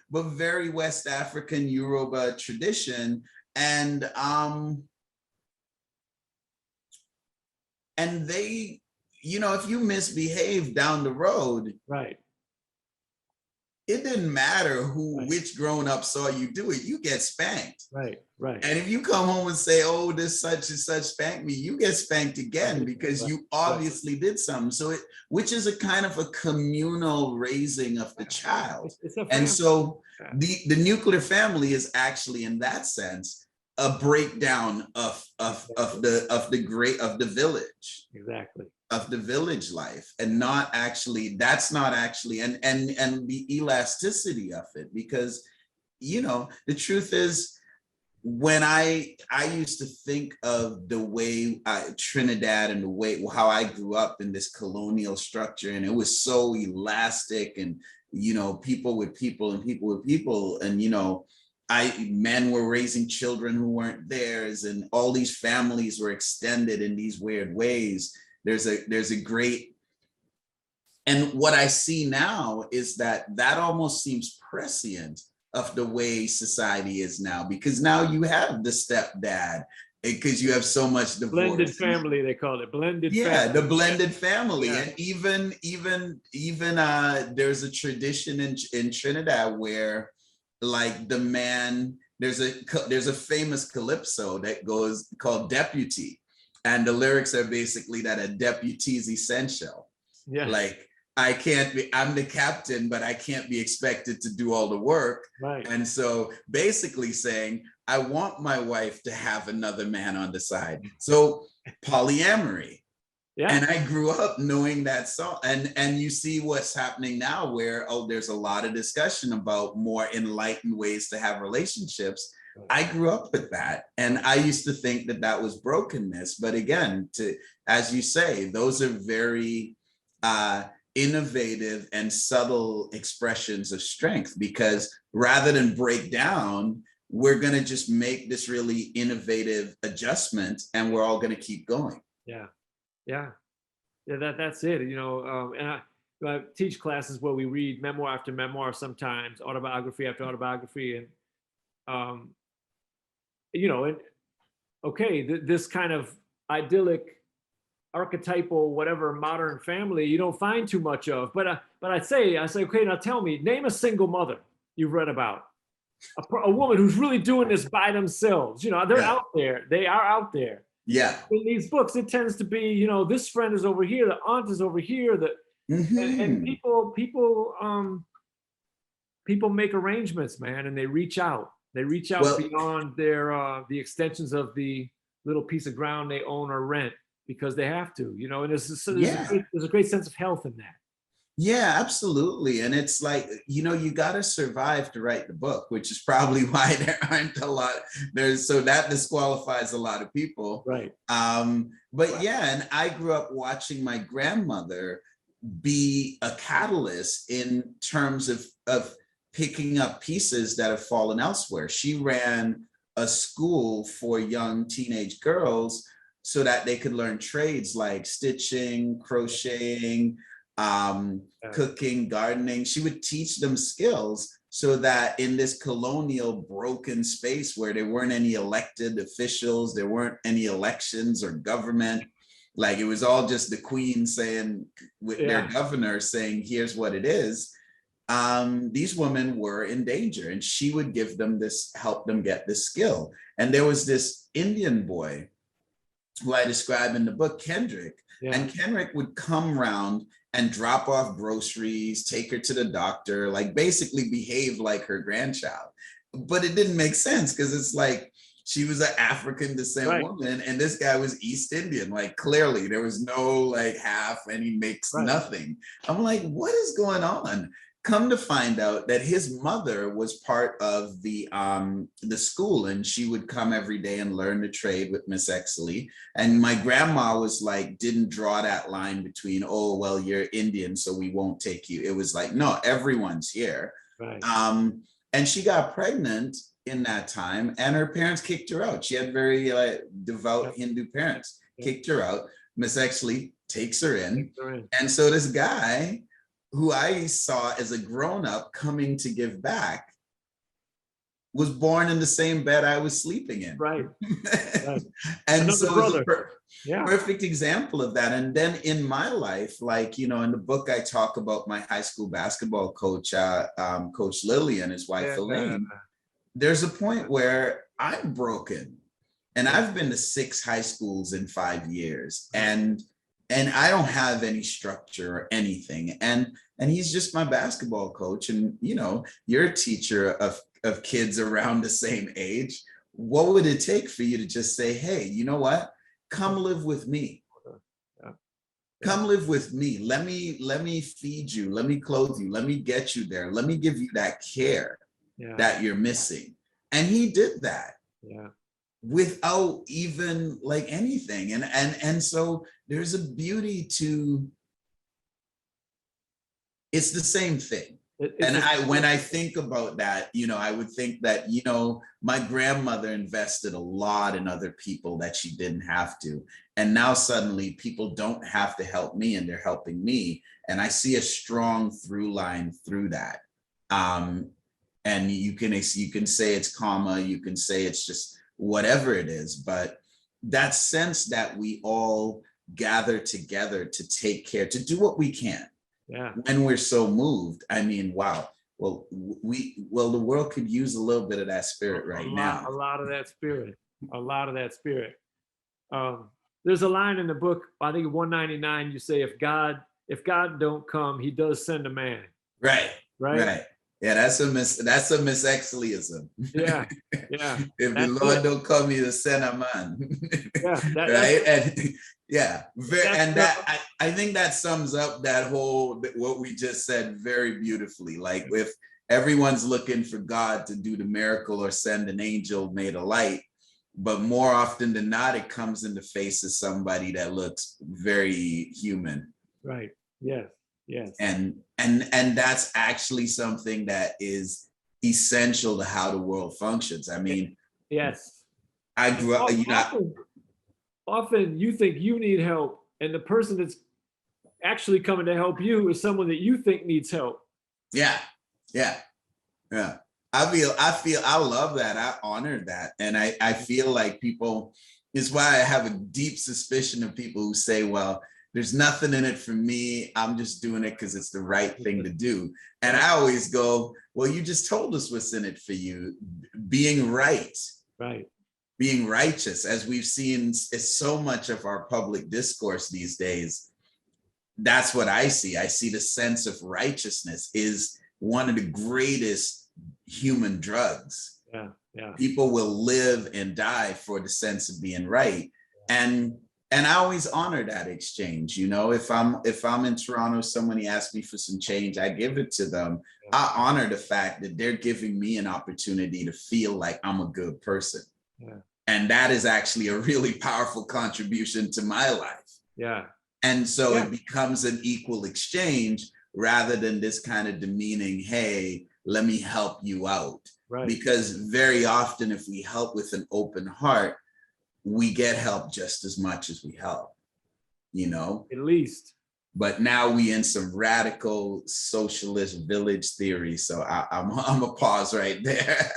But very West African Yoruba tradition, and they, you know, if you misbehave down the road, it didn't matter Right. which grown-up saw you do it, you get spanked. Right. Right. And if you come home and say, oh, this such and such spanked me, you get spanked again because you obviously did something. So which is a kind of a communal raising of the child. It's a And family. so the nuclear family is actually, in that sense, a breakdown of the village. Exactly. Of the village life, and that's not actually and the elasticity of it, because the truth is, when I used to think of the way Trinidad and the way how I grew up in this colonial structure, and it was so elastic, and people with people and people with people, and men were raising children who weren't theirs, and all these families were extended in these weird ways. There's a great, and what I see now is that almost seems prescient of the way society is now, because now you have the stepdad, because you have so much divorce. Blended family, they call it blended. Yeah, family. the blended family, Yeah. and even there's a tradition in Trinidad where, like, the man, there's a famous calypso that goes called Deputy. And the lyrics are basically that a deputy is essential. Yeah. Like, I'm the captain, but I can't be expected to do all the work. Right. And so basically saying, I want my wife to have another man on the side. So polyamory. Yeah. And I grew up knowing that song. And you see what's happening now, where, there's a lot of discussion about more enlightened ways to have relationships. I grew up with that, and I used to think that was brokenness. But again, as you say, those are very innovative and subtle expressions of strength, because rather than break down, we're going to just make this really innovative adjustment, and we're all going to keep going. Yeah. That's it. And I teach classes where we read memoir after memoir, sometimes autobiography after autobiography, and this kind of idyllic, archetypal, whatever modern family you don't find too much of. But I say, okay, now tell me, name a single mother you've read about, a woman who's really doing this by themselves. They're out there. They are out there. Yeah. In these books, it tends to be, this friend is over here, the aunt is over here, and people make arrangements, man, and they reach out. They reach out beyond their the extensions of the little piece of ground they own or rent, because they have to, and there's a great sense of health in that. Yeah, absolutely. And it's like, you got to survive to write the book, which is probably why there aren't a lot so that disqualifies a lot of people. Right. But yeah, and I grew up watching my grandmother be a catalyst in terms of picking up pieces that have fallen elsewhere. She ran a school for young teenage girls so that they could learn trades like stitching, crocheting, cooking, gardening. She would teach them skills so that in this colonial broken space where there weren't any elected officials, there weren't any elections or government, like it was all just the queen saying with their governor saying, here's what it is. These women were in danger, and she would give them help them get this skill. And there was this Indian boy who I describe in the book, Kendrick, and Kendrick would come around and drop off groceries, take her to the doctor, like basically behave like her grandchild. But it didn't make sense, because it's like she was an African descent woman and this guy was East Indian. Like clearly there was no like half any mix, nothing. I'm like, what is going on? Come to find out that his mother was part of the school, and she would come every day and learn the trade with Miss Exley. And my grandma was like, didn't draw that line between, oh, well, you're Indian, so we won't take you. It was like, no, everyone's here. Right. And she got pregnant in that time, and her parents kicked her out. She had very devout Hindu parents, kicked her out. Miss Exley takes her in. And so this guy, who I saw as a grown-up coming to give back, was born in the same bed I was sleeping in. Right. Right. And Another so brother. it's Yeah. perfect example of that. And then in my life, like, you know, in the book, I talk about my high school basketball coach, Coach Lily and his wife, Elaine. There's a point where I'm broken, and I've been to 6 high schools in 5 years, and I don't have any structure or anything. And he's just my basketball coach. And, you know, you're a teacher of kids around the same age. What would it take for you to just say, hey, you know what? Come live with me. Come live with me. Let me feed you. Let me clothe you. Let me get you there. Let me give you that care that you're missing. And he did that. Yeah. Without even like anything. And so there's a beauty to, it's the same thing. When I think about that, you know, I would think that, you know, my grandmother invested a lot in other people that she didn't have to. And now suddenly people don't have to help me, and they're helping me. And I see a strong through line through that. And you can say it's karma, you can say it's just whatever it is, but that sense that we all gather together to take care, to do what we can. Yeah. When we're so moved, I mean, wow. Well, the world could use a little bit of that spirit now. A lot of that spirit. A lot of that spirit. There's a line in the book, I think 199, you say, if God don't come, he does send a man. Right. Yeah, that's a Miss Exleyism. Yeah. If the Lord don't come, he'll send a man. Yeah. Right. And yeah, I think that sums up that whole, what we just said very beautifully. Like, if everyone's looking for God to do the miracle or send an angel made of light, but more often than not, it comes in the face of somebody that looks very human. Right. Yes. Yes. And that's actually something that is essential to how the world functions. I mean, yes. I grew up, often you think you need help, and the person that's actually coming to help you is someone that you think needs help. Yeah. I love that. I honor that. And I feel like people, is why I have a deep suspicion of people who say, well, there's nothing in it for me. I'm just doing it because it's the right thing to do. And I always go, well, you just told us what's in it for you. Being right. Right. Being righteous, as we've seen, is so much of our public discourse these days. That's what I see. I see the sense of righteousness is one of the greatest human drugs. Yeah. People will live and die for the sense of being right. And I always honor that exchange. You know, if I'm in Toronto, somebody asks me for some change, I give it to them. I honor the fact that they're giving me an opportunity to feel like I'm a good person. Yeah. And that is actually a really powerful contribution to my life. Yeah. And so it becomes an equal exchange rather than this kind of demeaning, hey, let me help you out. Right. Because very often, if we help with an open heart, we get help just as much as we help, you know? At least. But now we in some radical socialist village theory. So I'm a pause right there.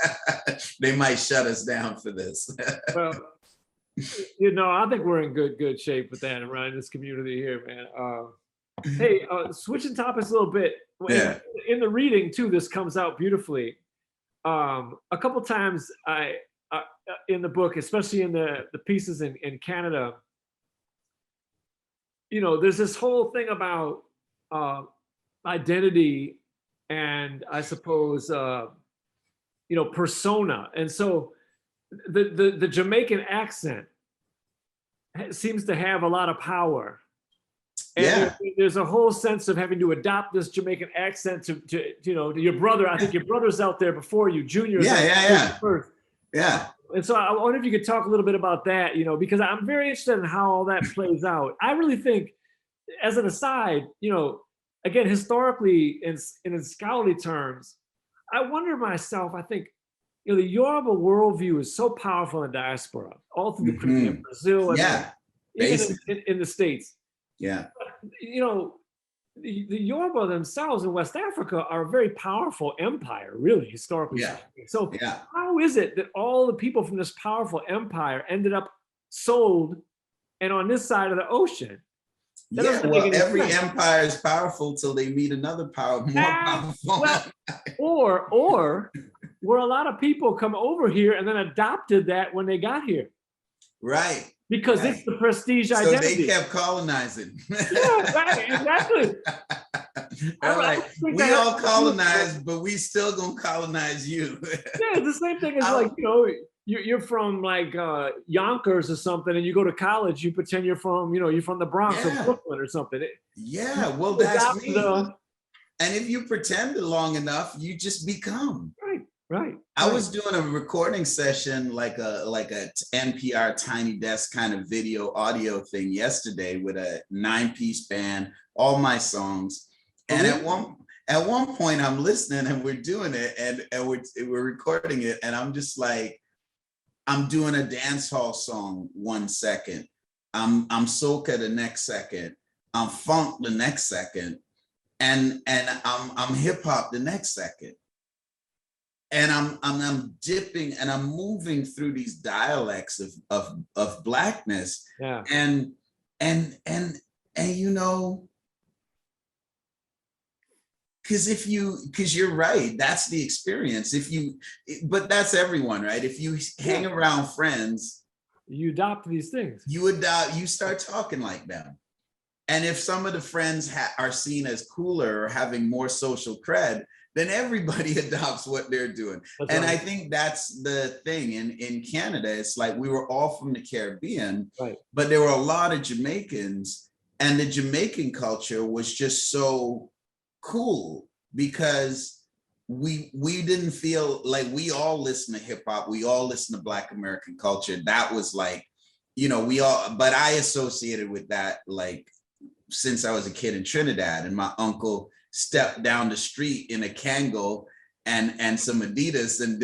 They might shut us down for this. Well, you know, I think we're in good shape with that around this community here, man. Hey, switching topics a little bit. Yeah. In the reading too, this comes out beautifully. A couple times in the book, especially in the pieces in Canada, you know, there's this whole thing about identity and I suppose, you know, persona. And so the Jamaican accent seems to have a lot of power. And there's a whole sense of having to adopt this Jamaican accent to you know, to your brother. I think your brother's out there before you, Junior. Yeah. And so I wonder if you could talk a little bit about that, you know, because I'm very interested in how all that plays out. I really think, as an aside, you know, again, historically, in scholarly terms, I wonder myself, I think, you know, the Yoruba worldview is so powerful in diaspora, all through the Caribbean, Brazil, and even in the States. Yeah. But, you know, the Yoruba themselves in West Africa are a very powerful empire, really, historically Yeah. speaking. So Yeah. how is it that all the people from this powerful empire ended up sold and on this side of the ocean? That Yeah, doesn't well, make any every sense. empire is powerful till they meet another more powerful. Well, or where a lot of people come over here and then adopted that when they got here. Right. Because right. it's the prestige So identity. they kept colonizing. Yeah, right, exactly. Like, we all colonized, but we still gonna colonize you. Yeah, it's the same thing as like, you know, you're from like Yonkers or something, and you go to college, you pretend you're from, you know, you're from the Bronx or Brooklyn or something. Yeah, well, that's me. And if you pretend it long enough, you just become. Right. I was doing a recording session, like a NPR Tiny Desk kind of video audio thing yesterday with a 9-piece band, all my songs. And at one point I'm listening and we're doing it and we're recording it. And I'm just like, I'm doing a dance hall song 1 second. I'm soca the next second. I'm funk the next second. And I'm hip hop the next second. And I'm dipping and I'm moving through these dialects of Blackness. Yeah. And you know, because you're right, that's the experience. But that's everyone, right? If you hang around friends, you adopt these things. You start talking like them. And if some of the friends are seen as cooler or having more social cred, then everybody adopts what they're doing. That's and right. I think that's the thing in Canada. It's like we were all from the Caribbean, but there were a lot of Jamaicans, and the Jamaican culture was just so cool because we didn't feel like we all listen to hip hop. We all listen to Black American culture. That was like, you know, but I associated with that like since I was a kid in Trinidad, and my uncle stepped down the street in a Kango and some Adidas and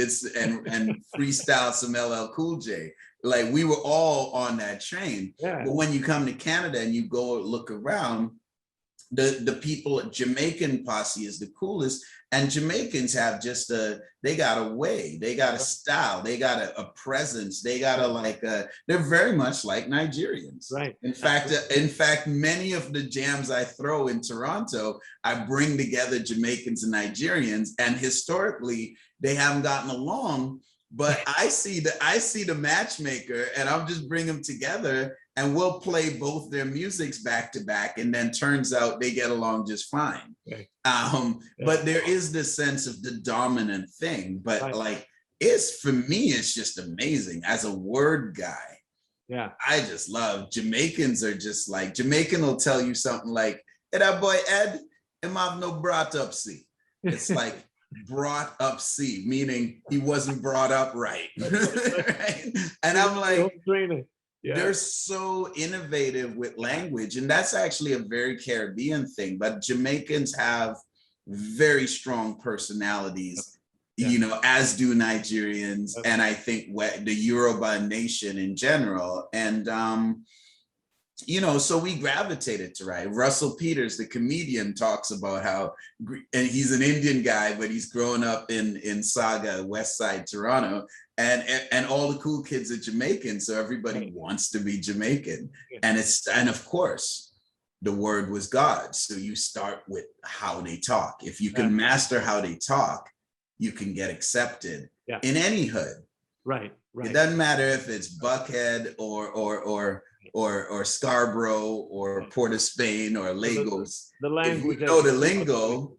freestyle some LL Cool J. Like we were all on that train. Yeah. But when you come to Canada and you go look around, the people, Jamaican posse is the coolest. And Jamaicans have just they got a way, they got a style, they got a presence, they got they're very much like Nigerians. Right. In fact, many of the jams I throw in Toronto, I bring together Jamaicans and Nigerians, and historically they haven't gotten along. But I see the matchmaker, and I'll just bring them together, and we'll play both their musics back to back, and then turns out they get along just fine. Okay. But there is this sense of the dominant thing. But like, for me, it's just amazing as a word guy. Yeah, I just love Jamaicans. Are just like, Jamaican will tell you something like, "Hey, that boy Ed, him have no brought up see." It's like brought up see, meaning he wasn't brought up right. Right? And I'm like, they're so innovative with language, and that's actually a very Caribbean thing. But Jamaicans have very strong personalities, you know, as do Nigerians, and I think the Yoruba nation in general. And you know, so we gravitated to Russell Peters, the comedian, talks about how, and he's an Indian guy, but he's grown up in Saga, West Side, Toronto, and all the cool kids are Jamaican, so everybody wants to be Jamaican. And of course, the word was God. So you start with how they talk. If you can master how they talk, you can get accepted in any hood. Right. It doesn't matter if it's Buckhead or Scarborough or Port of Spain or Lagos. The language. If you know the lingo,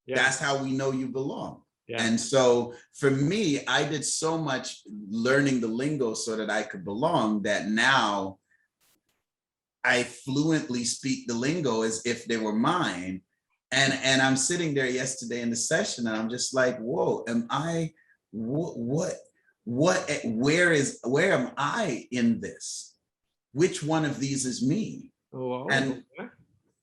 that's how we know you belong. Yeah. And so for me, I did so much learning the lingo so that I could belong, that now I fluently speak the lingo as if they were mine. And I'm sitting there yesterday in the session, and I'm just like, whoa, am I, where am I in this? Which one of these is me? Oh,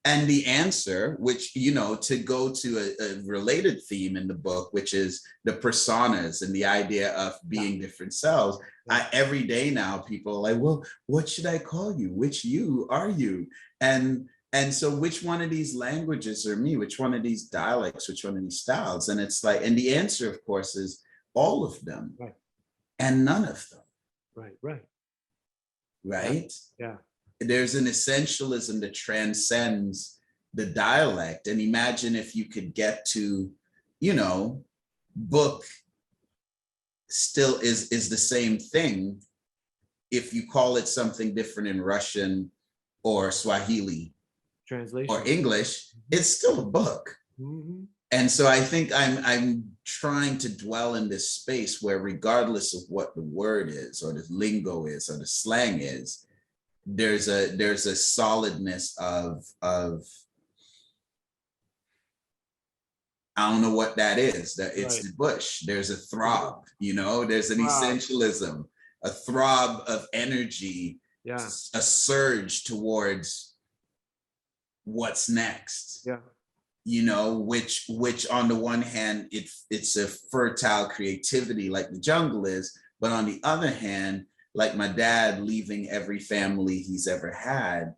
and the answer, which, you know, to go to a related theme in the book, which is the personas and the idea of being different selves. Every day now, people are like, well, what should I call you? Which you are you? And And so which one of these languages are me? Which one of these dialects? Which one of these styles? And it's like, and the answer, of course, is all of them, Right. and none of them. Right. Right. Right? Yeah. There's an essentialism that transcends the dialect. And imagine if you could get to, you know, book still is the same thing. If you call it something different in Russian or Swahili Translation or English, it's still a book. Mm-hmm. And so I think I'm trying to dwell in this space where, regardless of what the word is or the lingo is or the slang is, there's a solidness of I don't know what that is. That it's Right. the bush. There's a throb, you know, there's an Throb. essentialism, a throb of energy, Yeah. a surge towards what's next. Yeah. You know, which on the one hand, it's a fertile creativity like the jungle is, but on the other hand, like my dad leaving every family he's ever had,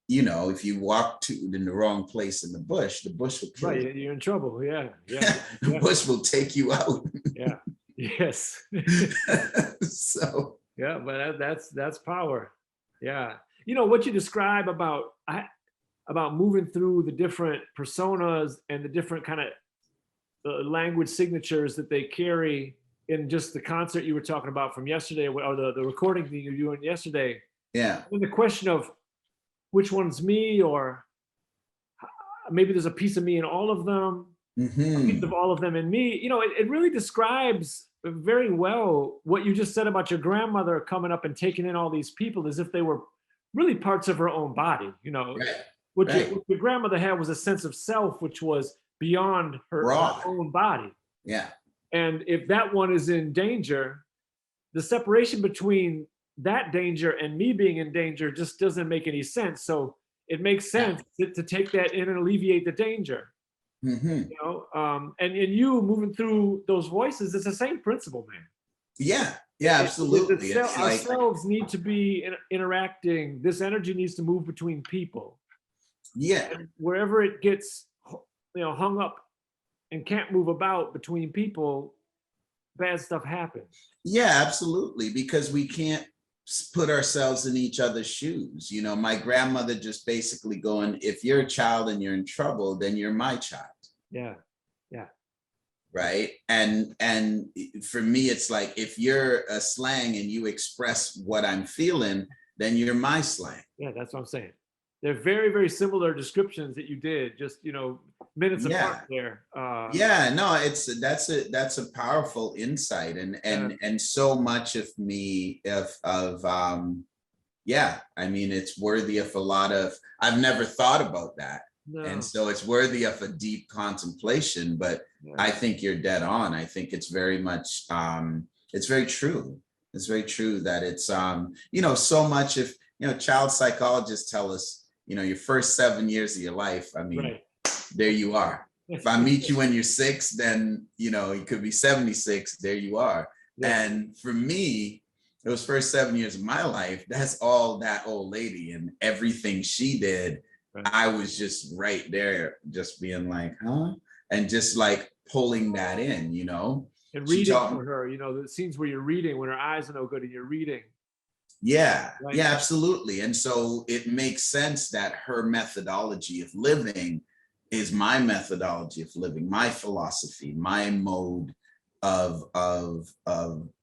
you know, if you walk in the wrong place in the bush will kill you. Right. You're in trouble. Yeah. Yeah. The Yeah. bush will take you out. Yeah. Yes. So Yeah, but that's power. Yeah. You know what you describe about moving through the different personas and the different kind of language signatures that they carry in just the concert you were talking about from yesterday, or the recording thing you were doing yesterday. yeah. And the question of which one's me, or maybe there's a piece of me in all of them, a piece of all of them in me. You know, it really describes very well what you just said about your grandmother coming up and taking in all these people as if they were really parts of her own body. You know, Right. what Right. your grandmother had was a sense of self, which was beyond her Raw. own body. Yeah. And if that one is in danger, the separation between that danger and me being in danger just doesn't make any sense. So it makes sense to take that in and alleviate the danger. Mm-hmm. You know, and in you moving through those voices, it's the same principle, man. Yeah. Yeah, absolutely. Our It's like, cells need to be interacting. This energy needs to move between people. yeah. And wherever it gets, you know, hung up and can't move about between people, bad stuff happens. Yeah, absolutely. Because we can't put ourselves in each other's shoes. You know, my grandmother just basically going, if you're a child and you're in trouble, then you're my child. Yeah. Yeah. Right. And for me, it's like, if you're a slang and you express what I'm feeling, then you're my slang. Yeah, that's what I'm saying. They're very, very similar descriptions that you did, just, you know, minutes apart there. Yeah, no, that's a powerful insight, and so much of me yeah, I mean, it's worthy of a lot of, I've never thought about that. No. And so it's worthy of a deep contemplation, but I think you're dead on. I think it's very much, it's very true. It's very true that it's, you know, so much of, you know, child psychologists tell us, you know, your first 7 years of your life, I mean, there you are. If I meet you when you're 6, then, you know, you could be 76, there you are. Yeah. And for me, those first 7 years of my life, that's all that old lady, and everything she did, I was just right there, just being like, huh? And just like pulling that in, you know? And reading for her, you know, the scenes where you're reading, when her eyes are no good and you're reading. Yeah, yeah, absolutely. And so it makes sense that her methodology of living is my methodology of living, my philosophy, my mode of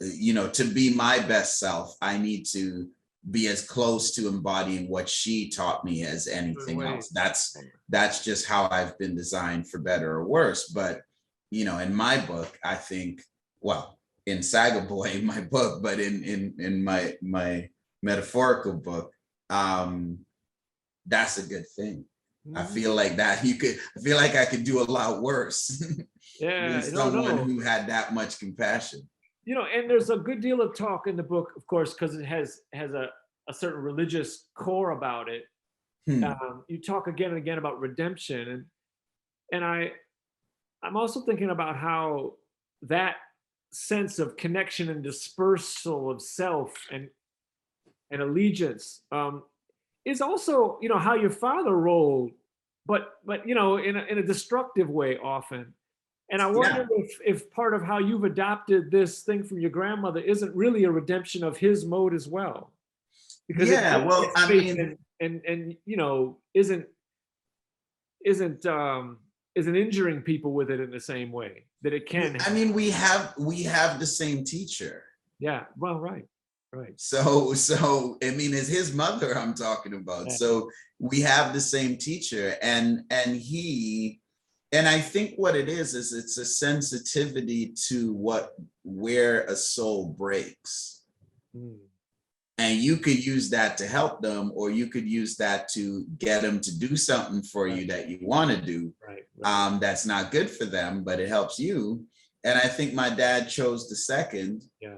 you know, to be my best self, I need to be as close to embodying what she taught me as anything else. That's just how I've been designed, for better or worse. But, you know, in my book, I think, well, in Saga Boy, my book, but in my metaphorical book, that's a good thing. I feel like that I feel like I could do a lot worse. Yeah, than someone who had that much compassion. You know, and there's a good deal of talk in the book, of course, because it has a certain religious core about it. You talk again and again about redemption, and I'm also thinking about how that sense of connection and dispersal of self and allegiance, is also, you know, how your father rolled, but you know, in a destructive way often. And I wonder if part of how you've adopted this thing from your grandmother isn't really a redemption of his mode as well, because well, I mean, and you know, isn't injuring people with it in the same way that it can. I mean, we have the same teacher. Yeah, well, right. So I mean, it's his mother I'm talking about. Yeah. So we have the same teacher, and I think what it is it's a sensitivity to where a soul breaks. Mm. And you could use that to help them, or you could use that to get them to do something for you that you want to do. Right. That's not good for them, but it helps you. And I think my dad chose the second. Yeah.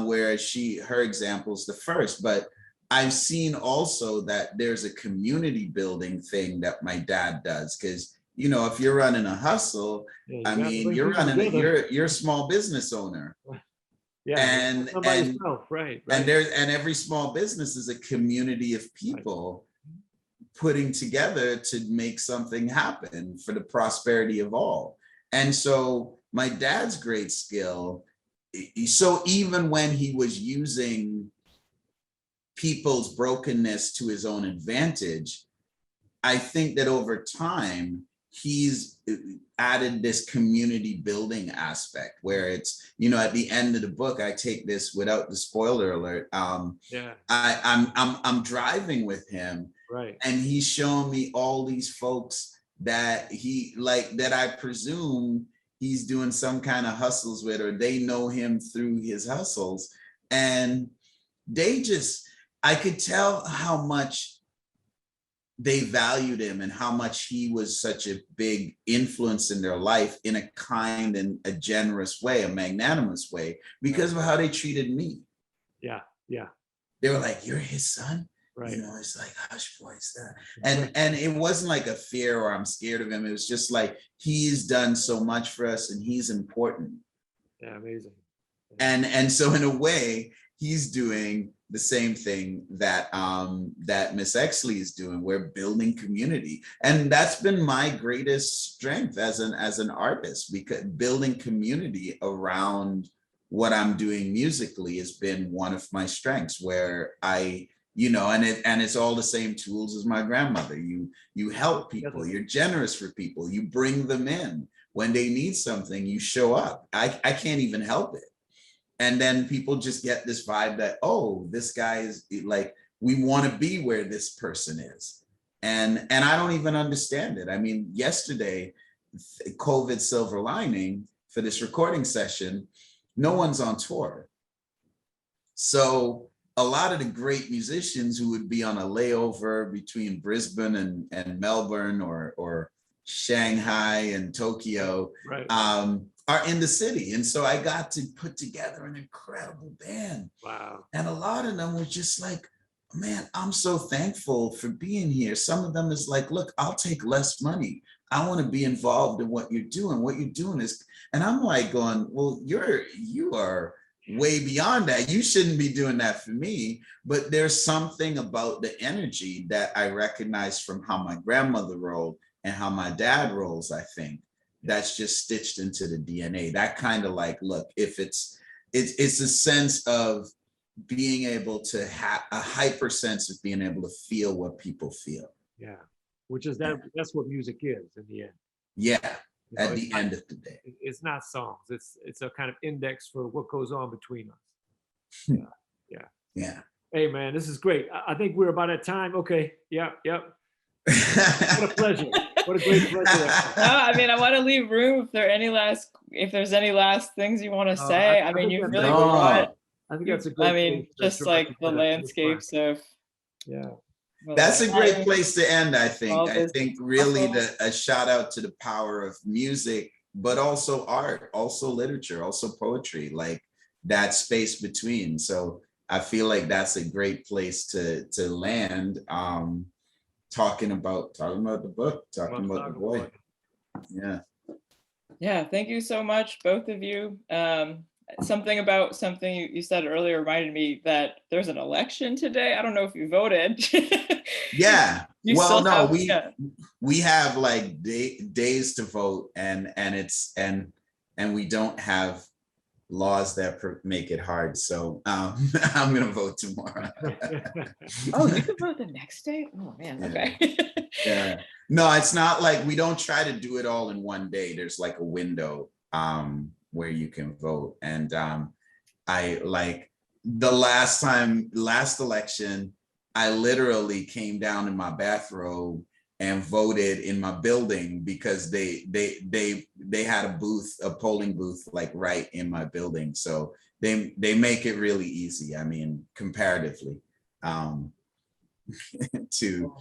Whereas her example's the first. But I've seen also that there's a community building thing that my dad does, because you know, if you're running a hustle, I mean, you're a small business owner. Yeah, and right. And every small business is a community of people putting together to make something happen for the prosperity of all. And so my dad's great skill, so even when he was using people's brokenness to his own advantage, I think that over time, he's added this community building aspect where it's, you know, at the end of the book, I take this without the spoiler alert. I'm driving with him, right, and he's showing me all these folks that that I presume he's doing some kind of hustles with, or they know him through his hustles. And I could tell how much they valued him and how much he was such a big influence in their life in a kind and a generous way, a magnanimous way, because of how they treated me. Yeah. They were like, "You're his son?" Right. You know, it's like, hush boys. And it wasn't like a fear or I'm scared of him. It was just like, he's done so much for us and he's important. Yeah, amazing. And so in a way, he's doing the same thing that Miss Exley is doing. We're building community. And that's been my greatest strength as an artist, because building community around what I'm doing musically has been one of my strengths, where and it's all the same tools as my grandmother. You help people, you're generous for people, you bring them in. When they need something, you show up. I can't even help it. And then people just get this vibe that, oh, this guy is like, we want to be where this person is. And I don't even understand it. I mean, yesterday, COVID silver lining for this recording session, no one's on tour. So a lot of the great musicians who would be on a layover between Brisbane and Melbourne or Shanghai and Tokyo, are in the city. And so I got to put together an incredible band. Wow. And a lot of them were just like, man, I'm so thankful for being here. Some of them is like, look, I'll take less money. I want to be involved in what you're doing. What you're doing is, and I'm like going, well, you are way beyond that. You shouldn't be doing that for me. But there's something about the energy that I recognize from how my grandmother rolled and how my dad rolls, I think. That's just stitched into the DNA. That kind of like, look, if it's a sense of being able to have a hyper sense of being able to feel what people feel. Yeah, which is that's what music is in the end. Yeah, at the end of the day. It's not songs. It's a kind of index for what goes on between us. Yeah. Hey man, this is great. I think we're about at time. Okay. Yep. What a pleasure. What a great pleasure. No, I mean, I want to leave room if there's any last things you want to say. I mean, you've really brought. I think that's a great. I mean, just like the landscapes of. Yeah. That's a great place to end, I think. I think really a shout out to the power of music, but also art, also literature, also poetry, like that space between. So I feel like that's a great place to land. Talking about the book, talking about the boy. Yeah. Yeah, thank you so much, both of you. something about something you said earlier reminded me that there's an election today. I don't know if you voted. Yeah. You Well, still no, have, we have like days to vote, and we don't have laws that make it hard. So I'm gonna vote tomorrow. oh, you can vote the next day? Oh man, Yeah. okay. Yeah. No, it's not like we don't try to do it all in one day. There's like a window where you can vote. And I like the last election, I literally came down in my bathrobe and voted in my building because they had a polling booth like right in my building. So they make it really easy. I mean, comparatively. To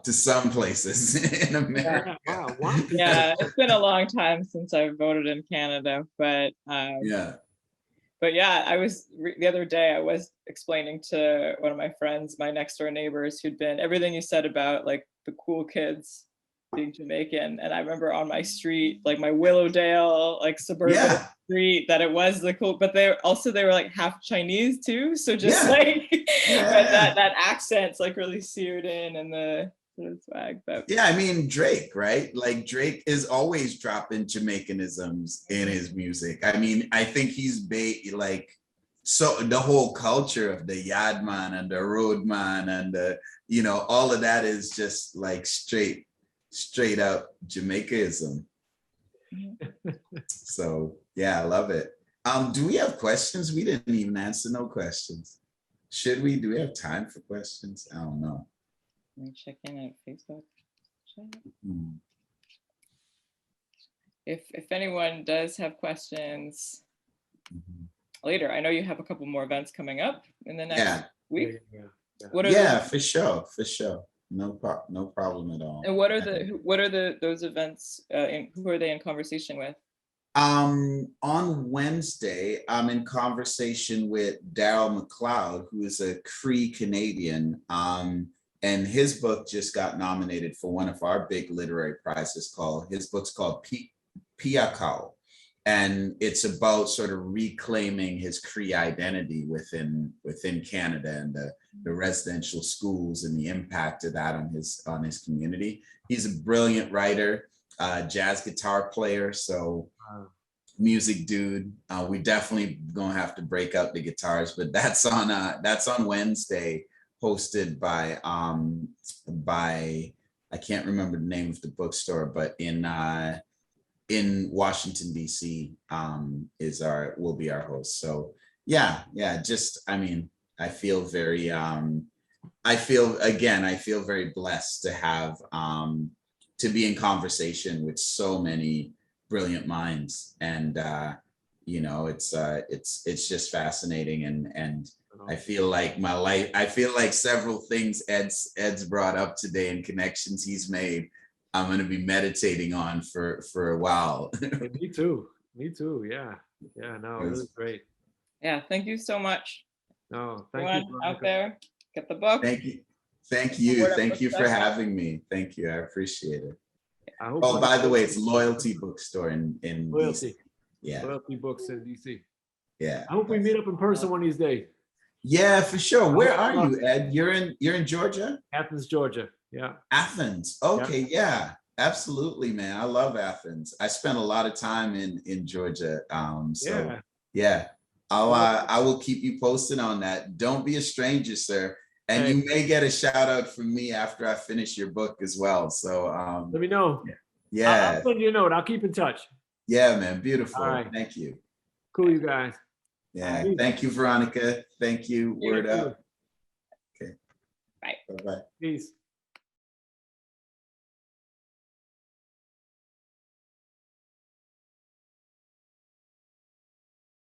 some places in America. Wow. Yeah, it's been a long time since I've voted in Canada, but Yeah. But yeah, the other day I was explaining to one of my friends, my next door neighbors, who'd been everything you said about like the cool kids being Jamaican. And I remember on my street, like my Willowdale, like suburban street, that it was the cool, but they were like half Chinese too. So just like that accent's like really seared in, and the swag. But yeah, I mean Drake, right? Like Drake is always dropping Jamaicanisms in his music. I mean, I think he's like, so the whole culture of the Yardman and the Roadman and the, all of that is just like straight up Jamaicaism. So yeah, I love it. Do we have questions? We didn't even answer no questions. Should we? Do we have time for questions? I don't know. Let me check in at Facebook. Hmm. If anyone does have questions later, I know you have a couple more events coming up in the next week. Yeah. For sure. No problem at all. And what are those events? Who are they in conversation with? On Wednesday, I'm in conversation with Daryl McLeod, who is a Cree Canadian. And his book just got nominated for one of our big literary prizes. His book's called Piakau. And it's about sort of reclaiming his Cree identity within Canada and the residential schools and the impact of that on his community. He's a brilliant writer, jazz guitar player, so music dude. We definitely gonna have to break out the guitars, but that's on Wednesday, hosted by I can't remember the name of the bookstore, but in Washington, DC, will be our host. So yeah, just, I mean, I feel very blessed to have to be in conversation with so many brilliant minds, and it's just fascinating, and I feel like several things Ed's brought up today and connections he's made, I'm going to be meditating on for a while. Me too. Yeah. No, really great. Yeah, thank you so much. No, thank you out there. Get the book. Thank you for having me. Thank you, I appreciate it. By the way, it's Loyalty Bookstore in Loyalty. DC. Yeah, Loyalty Books in DC. Yeah, I hope we meet up in person one of these days. Yeah, for sure. Where are you, Ed? You're in Georgia? Athens, Georgia. Yeah. Athens. Okay, yeah, absolutely, man. I love Athens. I spent a lot of time in Georgia. Yeah. I will keep you posted on that. Don't be a stranger, sir. And you may get a shout out from me after I finish your book as well. So let me know. Yeah. I'll send you a note. I'll keep in touch. Yeah, man. Beautiful. All right. Thank you. Cool, you guys. Yeah. Thank you, Veronica. Thank you. Word up. Okay. Bye. Bye-bye. Peace.